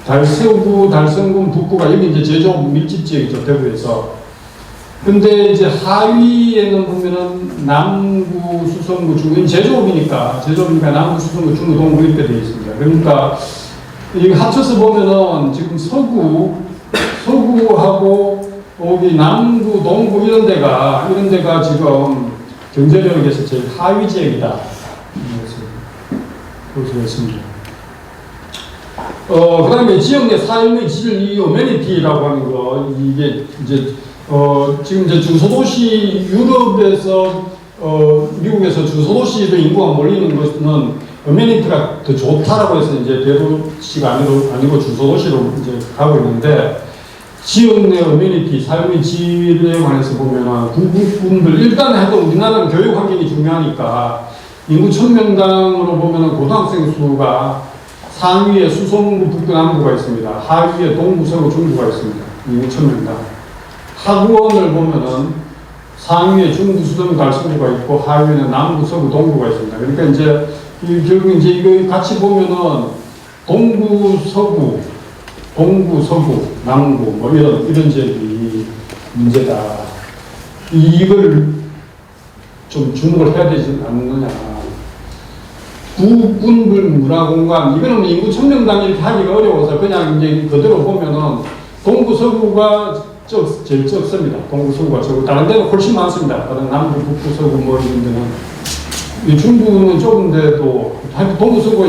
달서구, 달성군, 북구가 여기 이제 제조업 밀집 지역이죠, 대구에서. 근데 이제 하위에는 보면은 남구, 수성구, 중구, 제조업이니까 남구, 수성구, 중구, 동구 이렇게 되어 있습니다. 그러니까 이거 합쳐서 보면은 지금 서구하고 여기 남구, 동구 이런 데가 지금 경제력에서 제일 하위 지역이다. 그렇게 했습니다. 그 다음에 지역 내 삶의 질, 이 어메니티라고 하는 거, 이게 이제 지금 이제 중소도시, 유럽에서, 미국에서 중소도시도 인구가 몰리는 것은 어메니티가 더 좋다라고 해서 이제 대도시가 아니고 중소도시로 이제 가고 있는데, 지역 내 어메니티, 삶의 질에 관해서 보면은 구분들, 일단 해도 우리나라는 교육 환경이 중요하니까, 인구 1000명당으로 보면은 고등학생 수가 상위에 수성구, 북구, 남구가 있습니다. 하위에 동구, 서구, 중구가 있습니다. 인구 1000명당. 학원을 보면은 상위에 중구, 수성, 달성구가 있고 하위에는 남구, 서구, 동구가 있습니다. 그러니까 이제 결국 이제 이거 같이 보면은 동구, 서구, 동구, 서구, 남구 뭐 이런 지역이 문제다. 이걸 좀 주목을 해야 되지 않느냐. 구군불 문화공간 이거는 인구 1000명당 이렇게 하기가 어려워서 그냥 이제 그대로 보면은 동구, 서구가 제일 적습니다. 동구, 서구가 적고 다른 데는 훨씬 많습니다. 다른 남부, 북부, 서구 뭐 이런 데는 이 중부는 좁은데도 동구, 서구가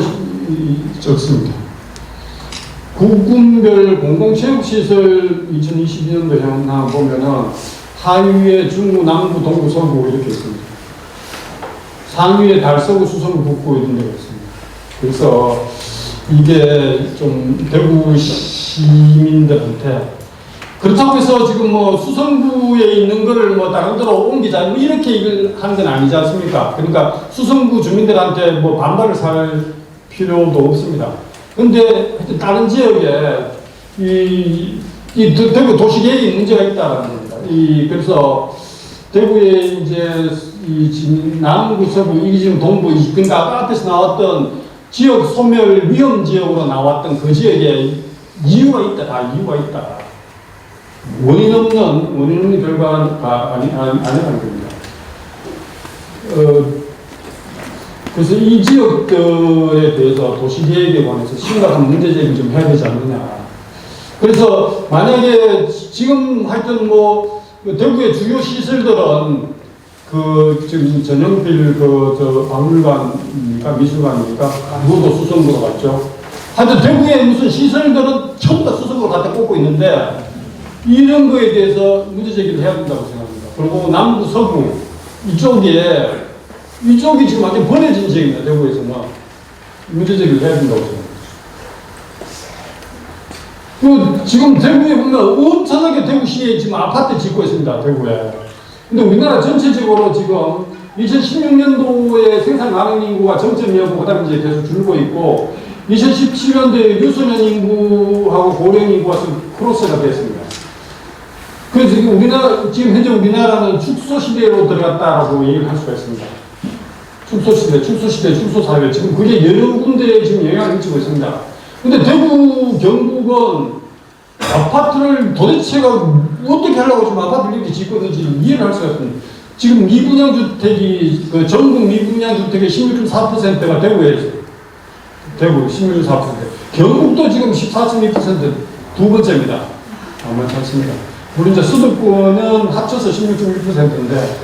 적습니다. 구군별 공공체육시설 2022년도 현황 보면은 하위에 중구, 남부, 동구, 서구 이렇게 있습니다. 상위에 달서구, 수성구, 북구 이런 데가 있습니다. 그래서 이게 좀 대구 시민들한테 그렇다고 해서 지금 뭐 수성구에 있는 거를 뭐 다른 데로 옮기자 뭐 이렇게 이걸 하는 건 아니지 않습니까? 그러니까 수성구 주민들한테 뭐 반발을 살 필요도 없습니다. 근데 다른 지역에 이 대구 도시계획이 문제가 있다는 겁니다. 그래서 대구에 이제 남구, 서구, 이게 지금 동부, 그러니까 아까 앞에서 나왔던 지역 소멸 위험 지역으로 나왔던 그 지역에 이유가 있다. 다 이유가 있다. 원인 없는 결과가 아니라는 겁니다. 그래서 이 지역들에 대해서 도시계획에 관해서 심각한 문제제기를 좀 해야 되지 않느냐. 그래서 만약에 지금 하여튼 뭐 대구의 주요 시설들은 지금 전용필 박물관입니까? 미술관입니까? 그것도 수성구로 갔죠. 하여튼 대구의 무슨 시설들은 전부 다 수성구로 갖다 꽂고 있는데 이런 거에 대해서 문제제기를 해야 된다고 생각합니다. 그리고 남부, 서구 이쪽이 지금 완전 버려진 지역입니다. 대구에서는 문제제기를 해야 된다고 생각합니다. 지금 대구에 보면 엄청나게 대구시에 지금 아파트 짓고 있습니다. 대구에. 근데 우리나라 전체적으로 지금 2016년도에 생산 가능 인구가 정점이었고 그다음에 이제 계속 줄고 있고 2017년도에 유소년 인구하고 고령 인구가 좀 크로스가 됐습니다. 그 그래서 지금 현재 우리나라는 축소 시대로 들어갔다라고 얘기를 할 수가 있습니다. 축소 시대, 축소 사회. 지금 그게 여러 군데에 지금 영향을 미치고 있습니다. 근데 대구, 경북은 아파트를 도대체가 어떻게 하려고 지금 아파트를 이렇게 짓거든지 이해를 할 수가 없습니다. 지금 미분양 주택이, 전국 미분양 주택의 16.4%가 대구에 있어요. 대구 16.4%. 경북도 지금 14.2% 두 번째입니다. 만만치 않습니다. 물론 이제 수도권은 합쳐서 16.1%인데,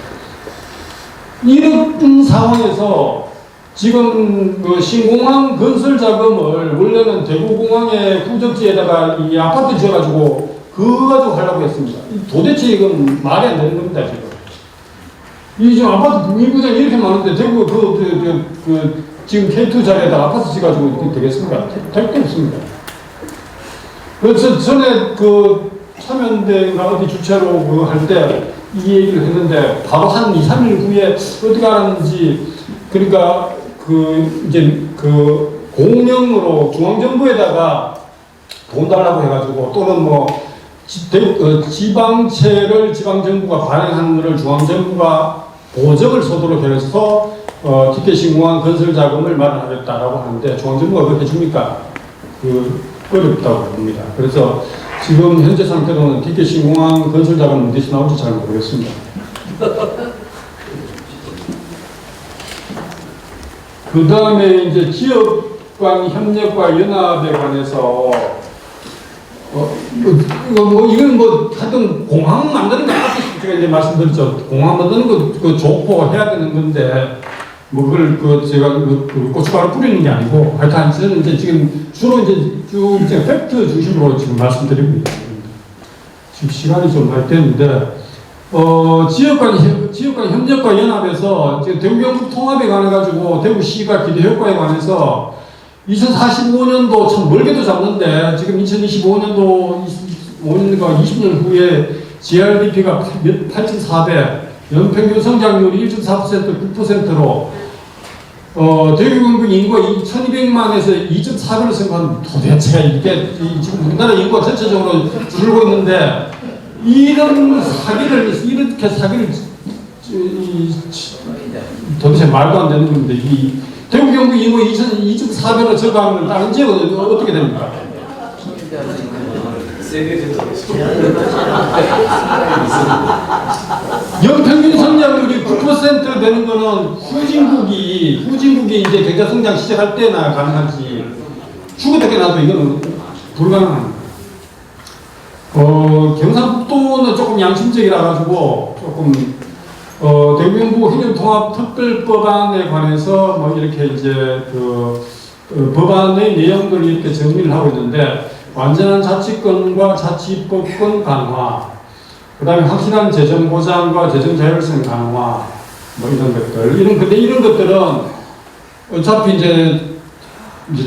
이런 상황에서 지금 그 신공항 건설 자금을 원래는 대구공항의 후적지에다가 이 아파트 지어가지고 그거 가지고 하려고 했습니다. 도대체 이건 말이 안 되는 겁니다, 지금. 이 지금 아파트 미분양 이렇게 많은데 대구 지금 K2 자리에다 아파트 지어가지고 되겠습니까? 될 게 없습니다. 그래서 전에 참여연대가 어디 주최로 할 때 이 얘기를 했는데 바로 한 2, 3일 후에 어떻게 하는지 그러니까 공명으로 중앙정부에다가 돈 달라고 해가지고 또는 뭐 지방채를 지방정부가 발행하는 것을 중앙정부가 보적을 서도록 해서 티켓신공항 건설 자금을 마련하겠다라고 하는데 중앙정부가 그렇게 줍니까? 어렵다고 봅니다. 그래서 지금 현재 상태로는 티켓신공항 건설 자금은 어디서 나올지 잘 모르겠습니다. 그 다음에 이제 지역 간 협력과 연합에 관해서 이건 하여튼 공항 만드는 거 아까 제가 이제 말씀드렸죠. 공항 만드는 거 좋고 해야 되는 건데 그걸 제가 고춧가루 뿌리는 게 아니고 하여튼 저는 이제 지금 주로 이제 팩트 중심으로 지금 말씀드리고 있습니다. 지금 시간이 좀 많이 됐는데 지역 간 협력과 연합에서 대구 경북 통합에 관해 가지고 대구시가 기대 효과에 관해서 2045년도 참 멀게도 잡는데 지금 2025년도 20년 후에 GRDP가 8,400, 연평균 성장률이 1.4% 9%로 대구 경북 인구가 2,200만에서 2.4배로 생각하면 도대체가 이게 지금 우리나라 인구가 전체적으로 줄고 있는데 이렇게 사기를 도대체 말도 안 되는 건데 이 대구 경북 인구 2.4배로 적어가면 다른 지역은 어떻게 됩니까? 연평균 성장률이 9% 되는 거는 후진국이 이제 경제 성장 시작할 때나 가능하지 죽을 때나도 이거는 불가능합니다. 경상북도는 조금 양심적이라 가지고 조금 대구 경북 행정통합 특별법안에 관해서 뭐 이렇게 이제 법안의 내용들을 이렇게 정리를 하고 있는데 완전한 자치권과 자치법권 강화, 그 다음에 확실한 재정 보장과 재정 자율성 강화, 뭐 이런 것들. 근데 이런 것들은 어차피 이제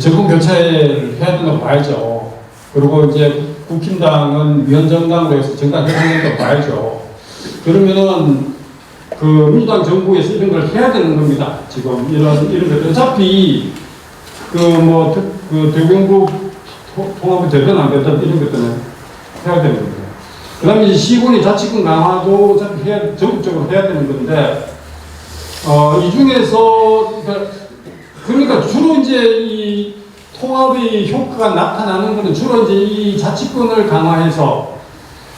정권 교체를 해야 된다고 봐야죠. 그리고 이제 국힘당은 위헌정당으로 해서 정당 개혁을 봐야죠. 그러면은 민주당 정부에서 이런 걸 해야 되는 겁니다. 지금 이런 것들. 어차피 대구 경북 통합이 되든 안 되든 이런 것들은 해야 되는 겁니다. 그 다음에 이제 시군이 자치권 강화도 어차피 전국적으로 해야 되는 건데, 이 중에서, 그러니까 주로 이제 이 통합의 효과가 나타나는 것은 주로 이제 이 자치권을 강화해서,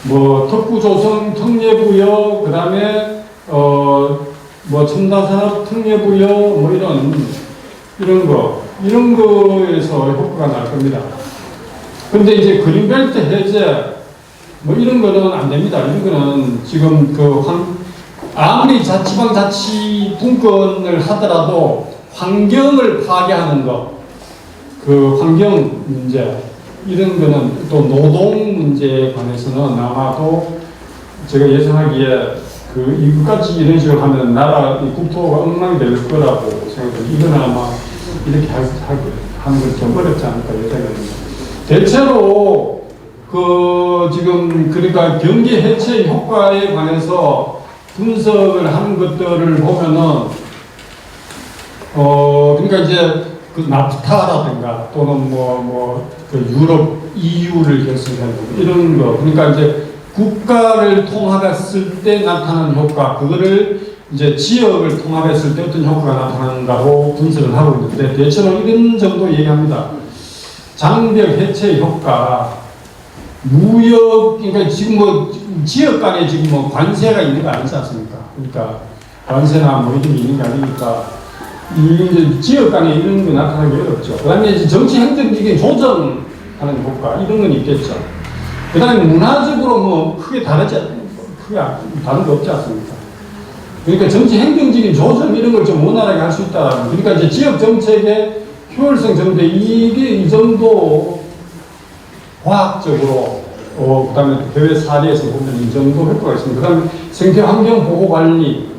특구 조성 특례부여, 그 다음에, 첨단산업 특례부여, 이런 거에서 효과가 날 겁니다. 근데 이제 그린벨트 해제 이런 거는 안 됩니다. 이런 거는 지금 아무리 지방 자치 분권을 하더라도 환경을 파괴하는 거, 환경 문제 이런 거는 또 노동 문제에 관해서는 아마도 제가 예상하기에 이것까지 이런 식으로 하면 나라 국토가 엉망이 될 거라고 생각합니다. 이건 아마 이렇게 하는 건 좀 어렵지 않을까 예상합니다. 대체로 지금 그러니까 경기 해체 효과에 관해서 분석을 하는 것들을 보면은 그러니까 이제 나프타라든가 또는 유럽 EU를 결성하는 이런 거 그러니까 이제 국가를 통합했을 때 나타나는 효과, 그거를 이제 지역을 통합했을 때 어떤 효과가 나타난다고 분석을 하고 있는데, 대체로 이런 정도 얘기합니다. 장벽 해체 효과, 무역, 그러니까 지금 뭐 지역 간에 지금 뭐 관세가 있는 거 아니지 않습니까? 그러니까 관세나 뭐 이런 게 있는 게 아니니까 이 지역 간에 이런 게 나타나기 어렵죠. 그 다음에 이제 정치 행정적인 조정하는 효과, 이런 건 있겠죠. 그 다음에 문화적으로 뭐 크게 다른 거 없지 않습니까? 그러니까 정치 행정적인 조정 이런 걸 좀 원활하게 할 수 있다. 그러니까 이제 지역 정책의 효율성 정도, 이게 이 정도 과학적으로, 그 다음에 해외 사례에서 보면 이 정도 효과가 있습니다. 그 다음에 생태 환경 보호 관리,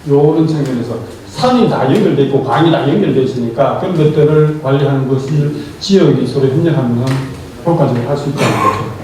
요런 측면에서 산이 다 연결되어 있고 강이 다 연결되어 있으니까 그런 것들을 관리하는 것을 지역이 서로 협력하면 효과적으로 할 수 있다는 거죠.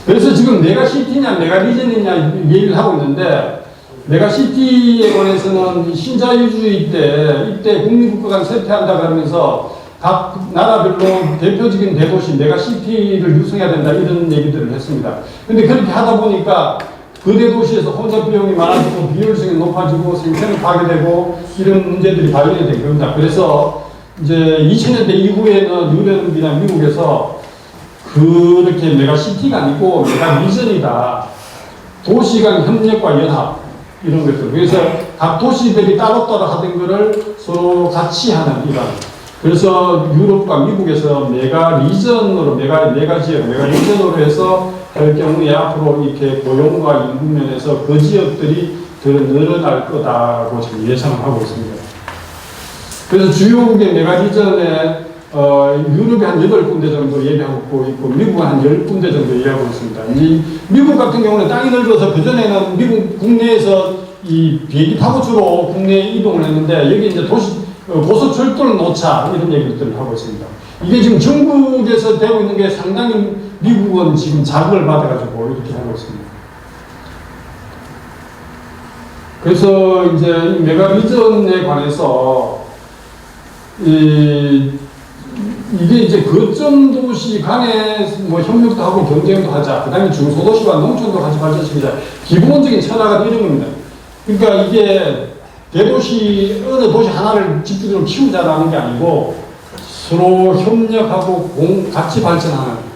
그래서 지금 메가시티냐 메가리전이냐 얘기를 하고 있는데, 메가시티에 관해서는 신자유주의 때 이때 국민국가 간 쇠퇴한다 그러면서 각 나라별로 대표적인 대도시 메가시티를 유성해야 된다 이런 얘기들을 했습니다. 근데 그렇게 하다 보니까 그 대도시에서 혼잡 비용이 많아지고 비효율성이 높아지고 생태는 파괴되고 이런 문제들이 발견이 된 겁니다. 그래서 이제 2000년대 이후에는 유럽이나 미국에서 그렇게 메가시티가 아니고 메가리전이다. 도시 간 협력과 연합 이런 것들. 그래서 각 도시들이 따로따로 하던 거를 서로 같이 하는 이런. 그래서 유럽과 미국에서 메가리전으로 메가지역, 메가리전으로 해서 할 경우에 앞으로 이렇게 고용과 인구 면에서 그 지역들이 더 늘어날 거다라고 지금 예상을 하고 있습니다. 그래서 주요국의 메가리전에 유럽이 한 8군데 정도 얘기하고 있고, 미국은 한 10군데 정도 얘기하고 있습니다. 이 미국 같은 경우는 땅이 넓어서 그전에는 미국 국내에서 이 비행기 타고 주로 국내에 이동을 했는데, 여기 이제 고속철도를 놓자, 이런 얘기들을 하고 있습니다. 이게 지금 중국에서 되고 있는 게 상당히 미국은 지금 자극을 받아가지고 이렇게 하고 있습니다. 그래서 이제 이 메가리전에 관해서 이게 이제 거점 도시 간에 뭐 협력도 하고 경쟁도 하자. 그 다음에 중소도시와 농촌도 같이 발전시키자. 기본적인 철학은 이런 겁니다. 그러니까 이게 대도시, 어느 도시 하나를 집중적으로 키우자라는 게 아니고 서로 협력하고 같이 발전하는.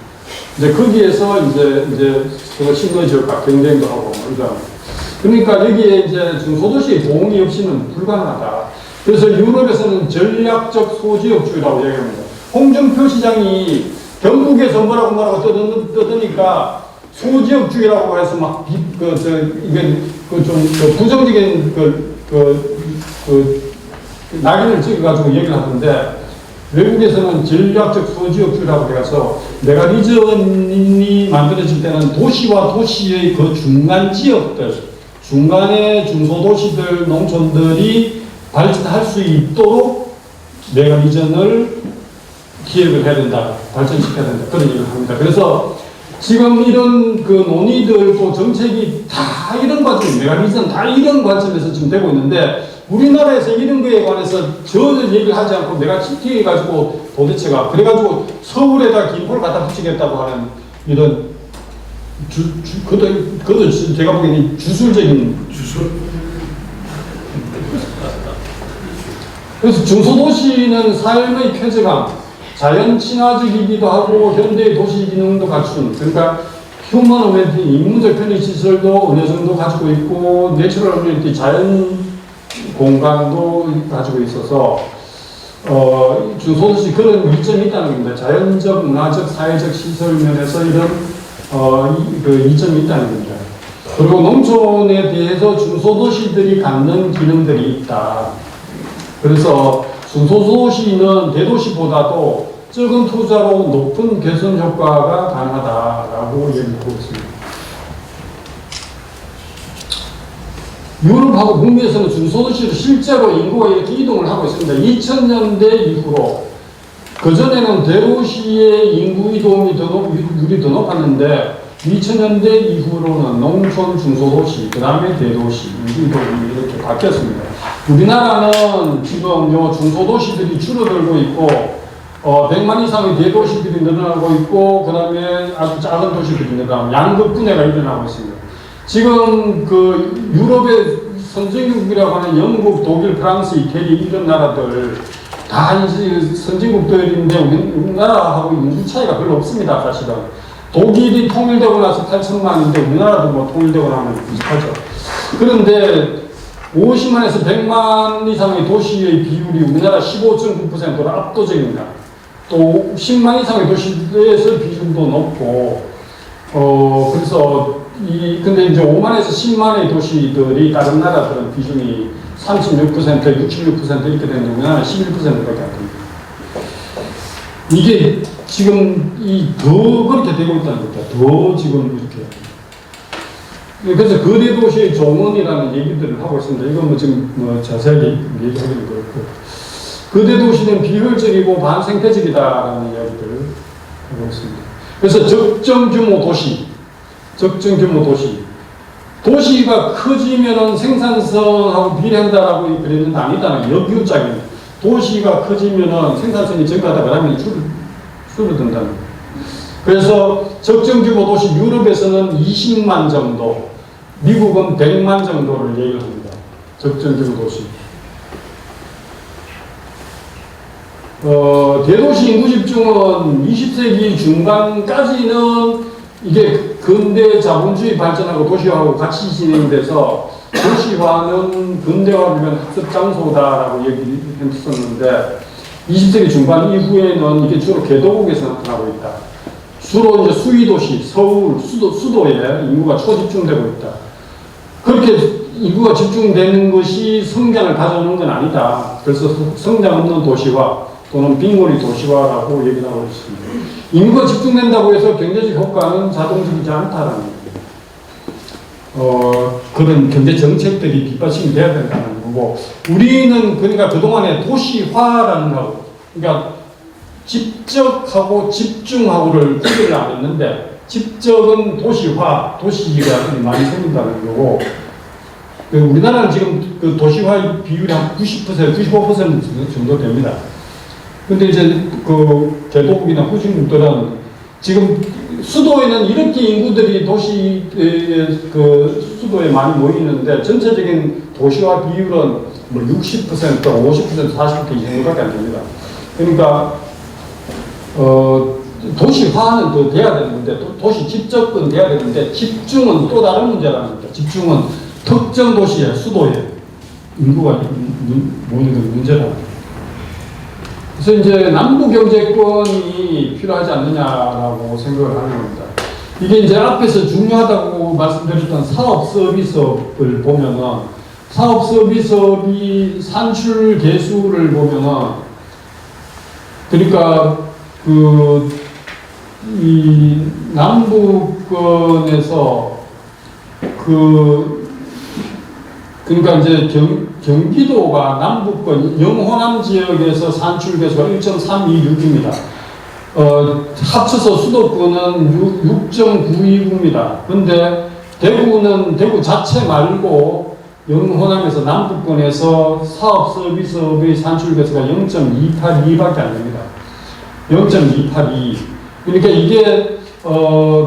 이제 거기에서 이제 서로 시너지와 경쟁도 하고, 그러니까 여기에 이제 중소도시의 도움이 없이는 불가능하다. 그래서 유럽에서는 전략적 소지역주의라고 얘기합니다. 홍준표 시장이 경북에서 뭐라고 떠드니까 소지역주의라고 해서 막 이게 좀 부정적인 낙인을 찍어가지고 얘기를 하는데, 외국에서는 전략적 소지역주의라고 해서 메가리전이 만들어질 때는 도시와 도시의 그 중간 지역들, 중간의 중소도시들, 농촌들이 발전할 수 있도록 메가리전을 기획을 해야 된다, 발전시켜야 된다, 그런 얘기를 합니다. 그래서 지금 이런 그 논의들 또 정책이 다 이런 관점, 메가리전 다 이런 관점에서 지금 되고 있는데, 우리나라에서 이런 거에 관해서 전혀 얘기를 하지 않고 메가시티 해가지고 도대체가 그래가지고 서울에다 김포를 갖다 붙이겠다고 하는 이런 그것도 제가 보기에는 주술적인 그래서 중소도시는 삶의 쾌적함, 자연 친화적이기도 하고 현대의 도시 기능도 갖춘, 그러니까 휴먼 어메니티, 인문적 편의 시설도 어느 정도 가지고 있고 내추럴 어메니티, 자연 공간도 가지고 있어서 중소도시 그런 이점이 있다는 겁니다. 자연적, 문화적, 사회적 시설 면에서 이런 그 이점이 있다는 겁니다. 그리고 농촌에 대해서 중소도시들이 갖는 기능들이 있다. 그래서 중소도시는 대도시보다도 적은 투자로 높은 개선 효과가 가능하다라고 얘기하고 있습니다. 유럽하고 북미에서는 중소도시로 실제로 인구가 이렇게 이동을 하고 있습니다. 2000년대 이후로. 그전에는 대도시의 인구 이동이 율이 더 높았는데 2000년대 이후로는 농촌, 중소도시, 그 다음에 대도시 이동이 이렇게 바뀌었습니다. 우리나라는 지금 요 중소도시들이 줄어들고 있고 100만 이상의 대도시들이 늘어나고 있고, 그 다음에 아주 작은 도시들이 늘어나고, 양극분해가 일어나고 있습니다. 지금 그 유럽의 선진국이라고 하는 영국, 독일, 프랑스, 이태리 이런 나라들 다 이제 선진국들인데 우리나라하고 인구 차이가 별로 없습니다. 사실은 독일이 통일되고 나서 8천만인데 우리나라도 뭐 통일되고 나면 비슷하죠. 그런데 50만에서 100만 이상의 도시의 비율이 우리나라 15.9%로 압도적입니다. 또 10만 이상의 도시에서 비중도 높고, 그래서 근데 이제 5만에서 10만의 도시들이 다른 나라들은 비중이 36%, 66% 이렇게 되는데 우리나라는 11%밖에 안 됩니다. 이게 지금 더 그렇게 되고 있다는 거죠. 더 지금 이렇게. 그래서 거대 도시의 종언이라는 얘기들을 하고 있습니다. 이건 뭐 지금 뭐 자세하게 얘기하기는 그렇고. 거대 도시는 비효율적이고 반생태적이다라는 이야기들을 하고 있습니다. 그래서 적정 규모 도시. 도시가 커지면은 생산성하고 비례한다라고 그랬는데 아니다는 역유작입니다. 도시가 커지면은 생산성이 증가하다 그러면 줄어든다는 거예요. 그래서 적정 규모 도시 유럽에서는 20만 정도, 미국은 100만 정도를 얘기합니다. 적정 규모 도시. 대도시 인구 집중은 20세기 중반까지는 이게 근대 자본주의 발전하고 도시화하고 같이 진행돼서 도시화는 근대화를 위한 학습 장소다라고 얘기했었는데 20세기 중반 이후에는 이게 주로 개도국에서 나타나고 있다. 주로 이제 수위도시, 서울, 수도에 인구가 초집중되고 있다. 그렇게 인구가 집중되는 것이 성장을 가져오는 건 아니다. 그래서 성장 없는 도시화 또는 빈곤의 도시화라고 얘기를 하고 있습니다. 인구가 집중된다고 해서 경제적 효과는 자동적이지 않다라는 그런 경제 정책들이 뒷받침이 돼야 된다는 거고, 우리는 그러니까 그동안에 도시화라는 거, 그러니까 집적하고 집중하고를 구별을 안 했는데, 집적은 도시화, 도시가 많이 생긴다는 거고, 우리나라는 지금 그 도시화 비율이 한 90%, 95% 정도 됩니다. 근데 이제 그 개도국이나 후진국들은 지금 수도에는 이렇게 인구들이 그 수도에 많이 모이는데 전체적인 도시화 비율은 뭐 60%, 50%, 40% 이 정도밖에 안 됩니다. 그러니까 도시화는 더 돼야 되는데 도시 집적은 돼야 되는데 집중은 또 다른 문제라는 겁니다. 집중은 특정 도시에 수도에 인구가 모이는 문제라는. 그래서 이제 남부 경제권이 필요하지 않느냐라고 생각을 하는 겁니다. 이게 이제 앞에서 중요하다고 말씀드렸던 사업 서비스업을 보면은 사업 서비스업이 산출 개수를 보면은 그러니까 이 남부권에서 그러니까 이제 경기도가 남부권 영호남 지역에서 산출 개수가 1.326입니다. 합쳐서 수도권은 6.929입니다. 근데 대구 자체 말고 영호남에서 남부권에서 사업 서비스업의 산출 개수가 0.282밖에 안 됩니다. 0.282. 그러니까 이게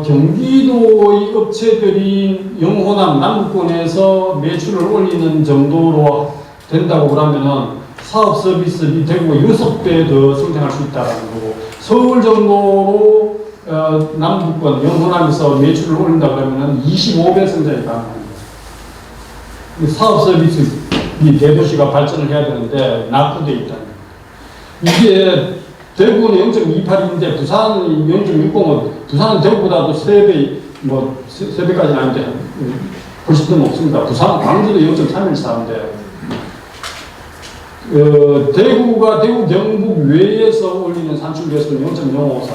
경기도의 업체들이 영호남 남부권에서 매출을 올리는 정도로 된다고 그러면은 사업 서비스비 대구가 6배 더 성장할 수 있다는 거고, 서울 정도로 남부권 영호남에서 매출을 올린다 그러면은 25배 성장이 가능합니다. 사업 서비스비 대도시가 발전을 해야 되는데 낙후되어 있다는 거예요. 이게 대구는 0.28인데 부산은 0.60은 부산은 대구보다도 3배, 뭐 3배까지는 아닌데 훨씬 더 높습니다. 부산, 광주도 0.314인데 대구가 대구 경북 외에서 올리는 산출 개수는 0.054,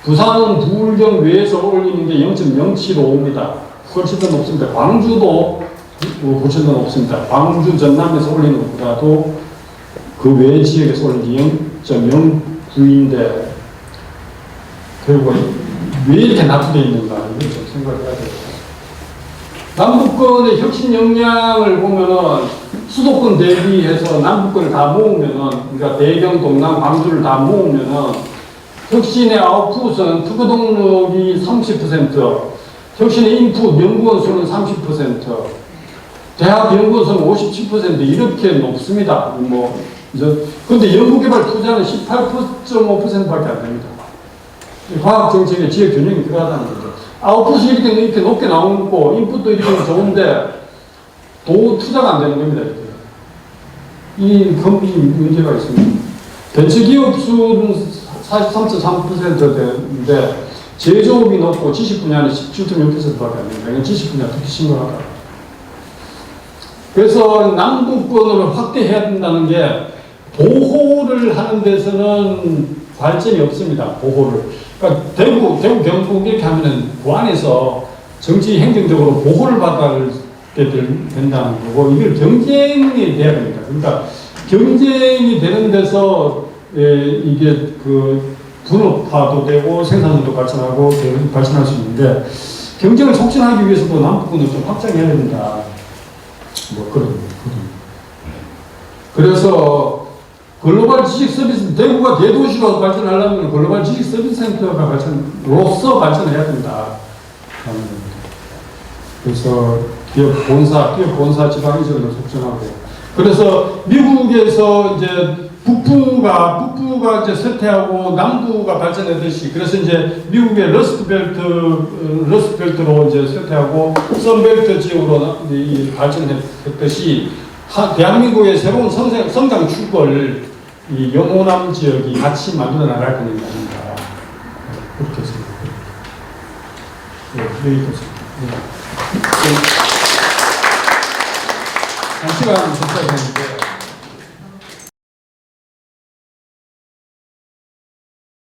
부산은 부울경 외에서 올리는 게 0.075입니다. 훨씬 더 높습니다. 광주도 훨씬 더 높습니다. 광주 전남에서 올리는 것보다도 그 외 지역에서 올리는 게 0.09인데 결국 왜 이렇게 낙후되어 있는가 이걸 좀 생각을 해야 되겠다. 남북권의 혁신 역량을 보면은 수도권 대비해서 남북권을 다 모으면은, 그러니까 대경, 동남, 광주를 다 모으면은, 혁신의 아웃풋은 특허 동력이 30%, 혁신의 인풋 연구원 수는 30%, 대학 연구원 수는 57% 이렇게 높습니다. 근데 연구개발 투자는 18.5%밖에 안 됩니다. 과학 정책의 지역 균형이 필요하다는 거죠. 아웃풋이 이렇게 높게 나오고 인풋도 이렇게 좋은데 투자가 안 되는 겁니다. 이렇게. 이 문제가 있습니다. 벤처기업 수는 43.3%인데 제조업이 높고 지식 분야는 17.6%밖에 안 됩니다. 이건 지식 분야 특히 심각하다. 그래서 남북권을 확대해야 된다는 게 보호를 하는 데서는 발전이 없습니다. 보호를. 그러니까 대구 경북 이렇게 하면은 그 안에서 정치 행정적으로 보호를 받아야 된다는 거고 이걸 경쟁이 돼야 됩니다. 그러니까 경쟁이 되는 데서 이게 그 분업화도 되고 생산도 발전하고 발전할 수 있는데 경쟁을 촉진하기 위해서도 남북권을 좀 확장해야 된다. 그런. 그래서 글로벌 지식 서비스, 대구가 대도시로 발전하려면 글로벌 지식 서비스 센터가 발전해야 된다. 그래서 기업 본사 지방이전을 촉진하고. 그래서 미국에서 이제 북부가 이제 쇠퇴하고 남부가 발전하듯이, 그래서 이제 미국의 러스트벨트로 이제 쇠퇴하고 썬벨트 지역으로 발전했듯이 대한민국의 새로운 성장 축을 이 영호남 지역이 같이 만들어 나갈 거는 겁니다. 그렇게 생각합니다. 여기까지. 한 시간 접수했는데